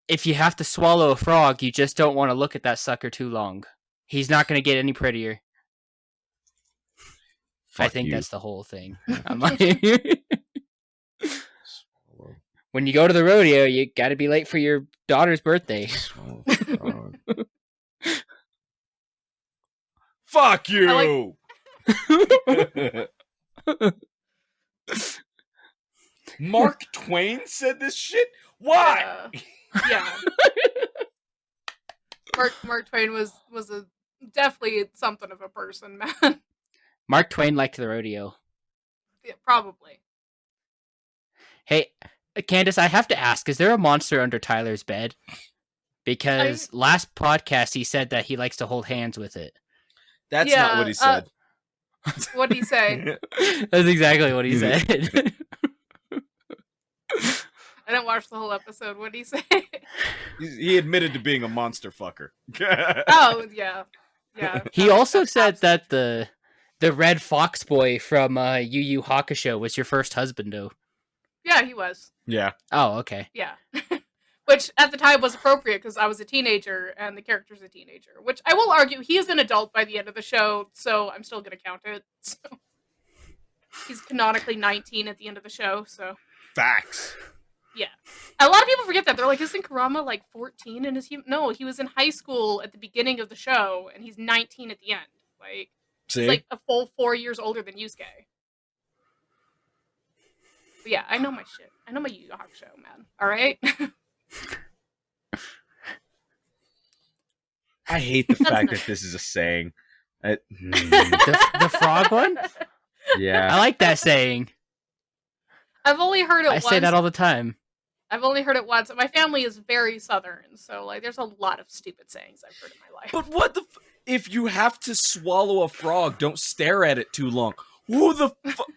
If you have to swallow a frog, you just don't want to look at that sucker too long. He's not going to get any prettier. Fuck I think you. that's the whole thing. I'm like, when you go to the rodeo, you got to be late for your daughter's birthday. Fuck you. Mark Twain said this shit? Why? Yeah. Mark Twain was a definitely something of a person, man. Mark Twain liked the rodeo. Yeah, probably. Hey, Candace, I have to ask, is there a monster under Tyler's bed? Because last podcast he said that he likes to hold hands with it. That's not what he said. What did he say? That's exactly what he said. I didn't watch the whole episode. What did he say? He admitted to being a monster fucker. Oh, yeah. Yeah. He also said that the red fox boy from Yu Yu Hakusho was your first husband, though. Yeah, he was. Yeah. Oh, okay. Yeah. Which at the time was appropriate because I was a teenager and the character's a teenager. Which I will argue he is an adult by the end of the show, so I'm still going to count it. So. He's canonically 19 at the end of the show, so. Facts. Yeah. A lot of people forget that. They're like, isn't Kurama like 14? And no, he was in high school at the beginning of the show, and he's 19 at the end. Like, See? he's like a full 4 years older than Yusuke. But yeah, I know my shit. I know my Yu Yu Hakusho, man. Alright? I hate the fact that this is a saying. The frog one? Yeah. I like that saying. I've only heard it once. I say that all the time. I've only heard it once. My family is very southern, so like there's a lot of stupid sayings I've heard in my life. But what the if you have to swallow a frog, don't stare at it too long. Who the fuck?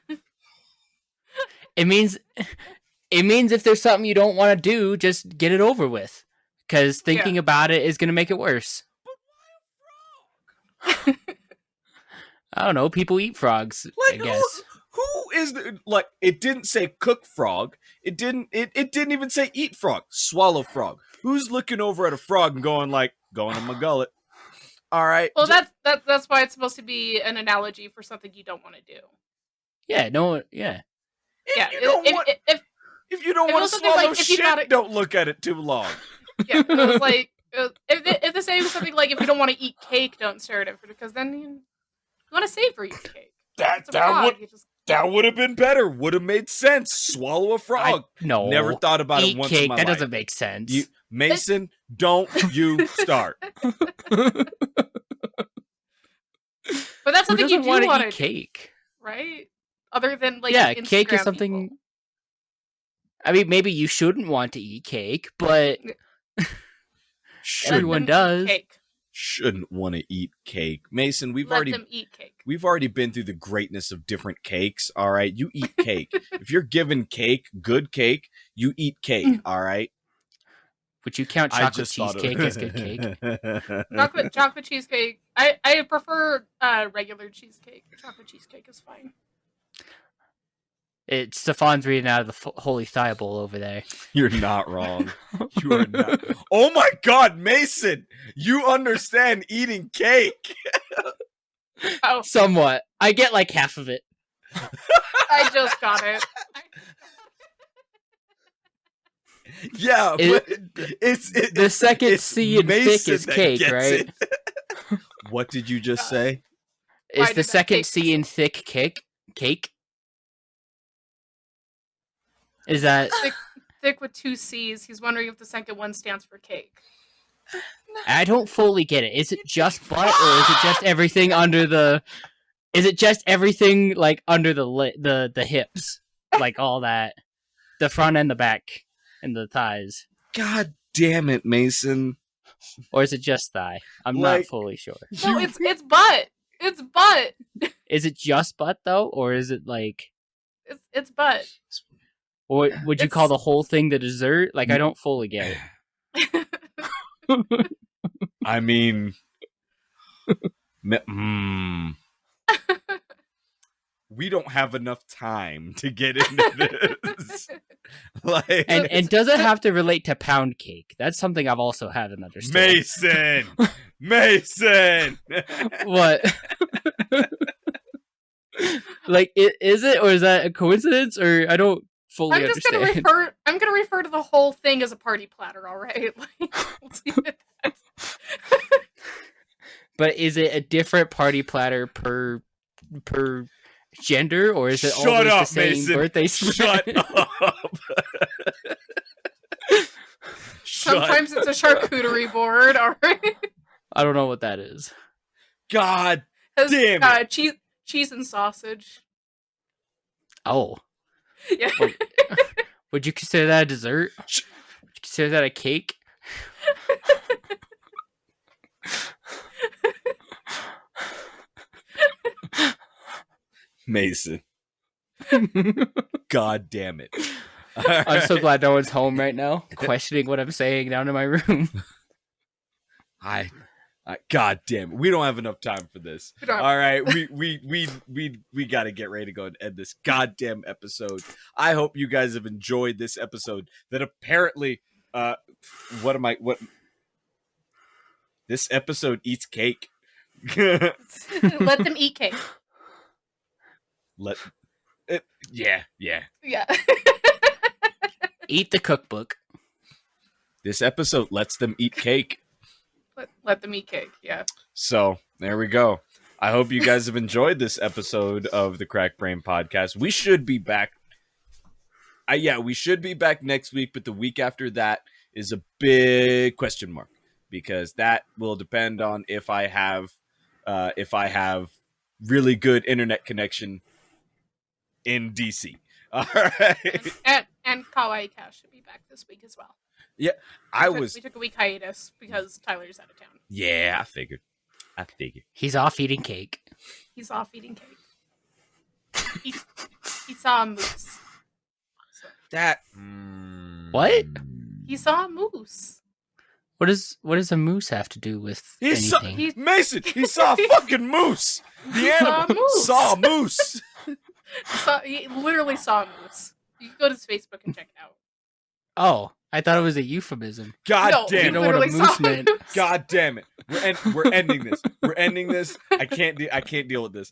It means if there's something you don't want to do, just get it over with. Because thinking about it is going to make it worse. I don't know. People eat frogs, Like, I guess. Who is the like? It didn't say cook frog. It didn't even say eat frog. Swallow frog. Who's looking over at a frog and going in my gullet? All right. Well, that's why it's supposed to be an analogy for something you don't want to do. Yeah. No. Yeah. If you don't want to swallow like, shit, don't look at it too long. Yeah, it was like if the saying was something like if you don't want to eat cake, don't stare at it because then you want to savor your cake. That would have been better. Would have made sense. Swallow a frog. No. Never thought about it once cake, in my that life. doesn't make sense. Mason, don't you start. But that's something you do want to eat cake, right? Other than like yeah, Instagram cake is something. People. I mean, maybe you shouldn't want to eat cake, but everyone does. Cake. Shouldn't want to eat cake. Mason, we've Let them eat cake. We've already been through the greatness of different cakes, all right? You eat cake. If you're given cake, good cake, you eat cake, all right? Would you count chocolate cheesecake as good cake? Chocolate cheesecake. I prefer regular cheesecake. Chocolate cheesecake is fine. Stephan's reading out of the Holy Thigh Bowl over there. You're not wrong. You are not. Oh my God, Mason! You understand eating cake. Oh, somewhat. I get like half of it. I just got it. Yeah, but it's the second C in thick is cake, right? What did you just say? Is the second C in thick cake? Is that thick with 2 C's? He's wondering if the second one stands for cake. I don't fully get it. Is it just butt, or is it just everything under the? Is it just everything like under the hips, like all that, the front and the back and the thighs? God damn it, Mason. Or is it just thigh? I'm not fully sure. No, it's butt. It's butt. Is it just butt though, or is it like? It's butt. Or would you call the whole thing the dessert? Like, I don't fully get it. I mean, we don't have enough time to get into this. Like, and does it have to relate to pound cake? That's something I've also haven't understood. Mason. What? Like, is it, or is that a coincidence, or I don't fully understand? I'm gonna refer to the whole thing as a party platter. All right, like, let's leave it at that. But is it a different party platter per gender, or is it Shut always up, the same Mason. birthday spread? Shut up. Sometimes it's a charcuterie board. All right. I don't know what that is. God damn it. Cheese and sausage. Oh. Yeah. Would you consider that a dessert? Would you consider that a cake? Mason. God damn it. I'm so glad no one's home right now, questioning what I'm saying down in my room. God damn it. We don't have enough time for this. All right, we got to get ready to go and end this goddamn episode. I hope you guys have enjoyed this episode. That apparently, this episode eats cake. Let them eat cake. Yeah. Eat the cookbook. This episode lets them eat cake. Let them eat cake, yeah. So, there we go. I hope you guys have enjoyed this episode of the Crack Brain Podcast. We should be back. We should be back next week, but the week after that is a big question mark, because that will depend on if I have really good internet connection in DC. All right. And Kawaii Cash should be back this week as well. Yeah, we took a week hiatus because Tyler's out of town. Yeah, I figured. He's off eating cake. He's off eating cake. He saw a moose. What? He saw a moose. What does a moose have to do with anything? Mason, he saw a fucking moose. The animal saw a moose. He literally saw a moose. You can go to his Facebook and check it out. Oh, I thought it was a euphemism. God damn it. You know what a moose meant. God damn it. We're ending this. We're ending this. I can't deal with this.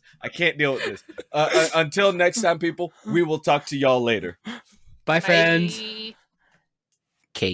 Until next time, people, we will talk to y'all later. Bye, friends. Bye.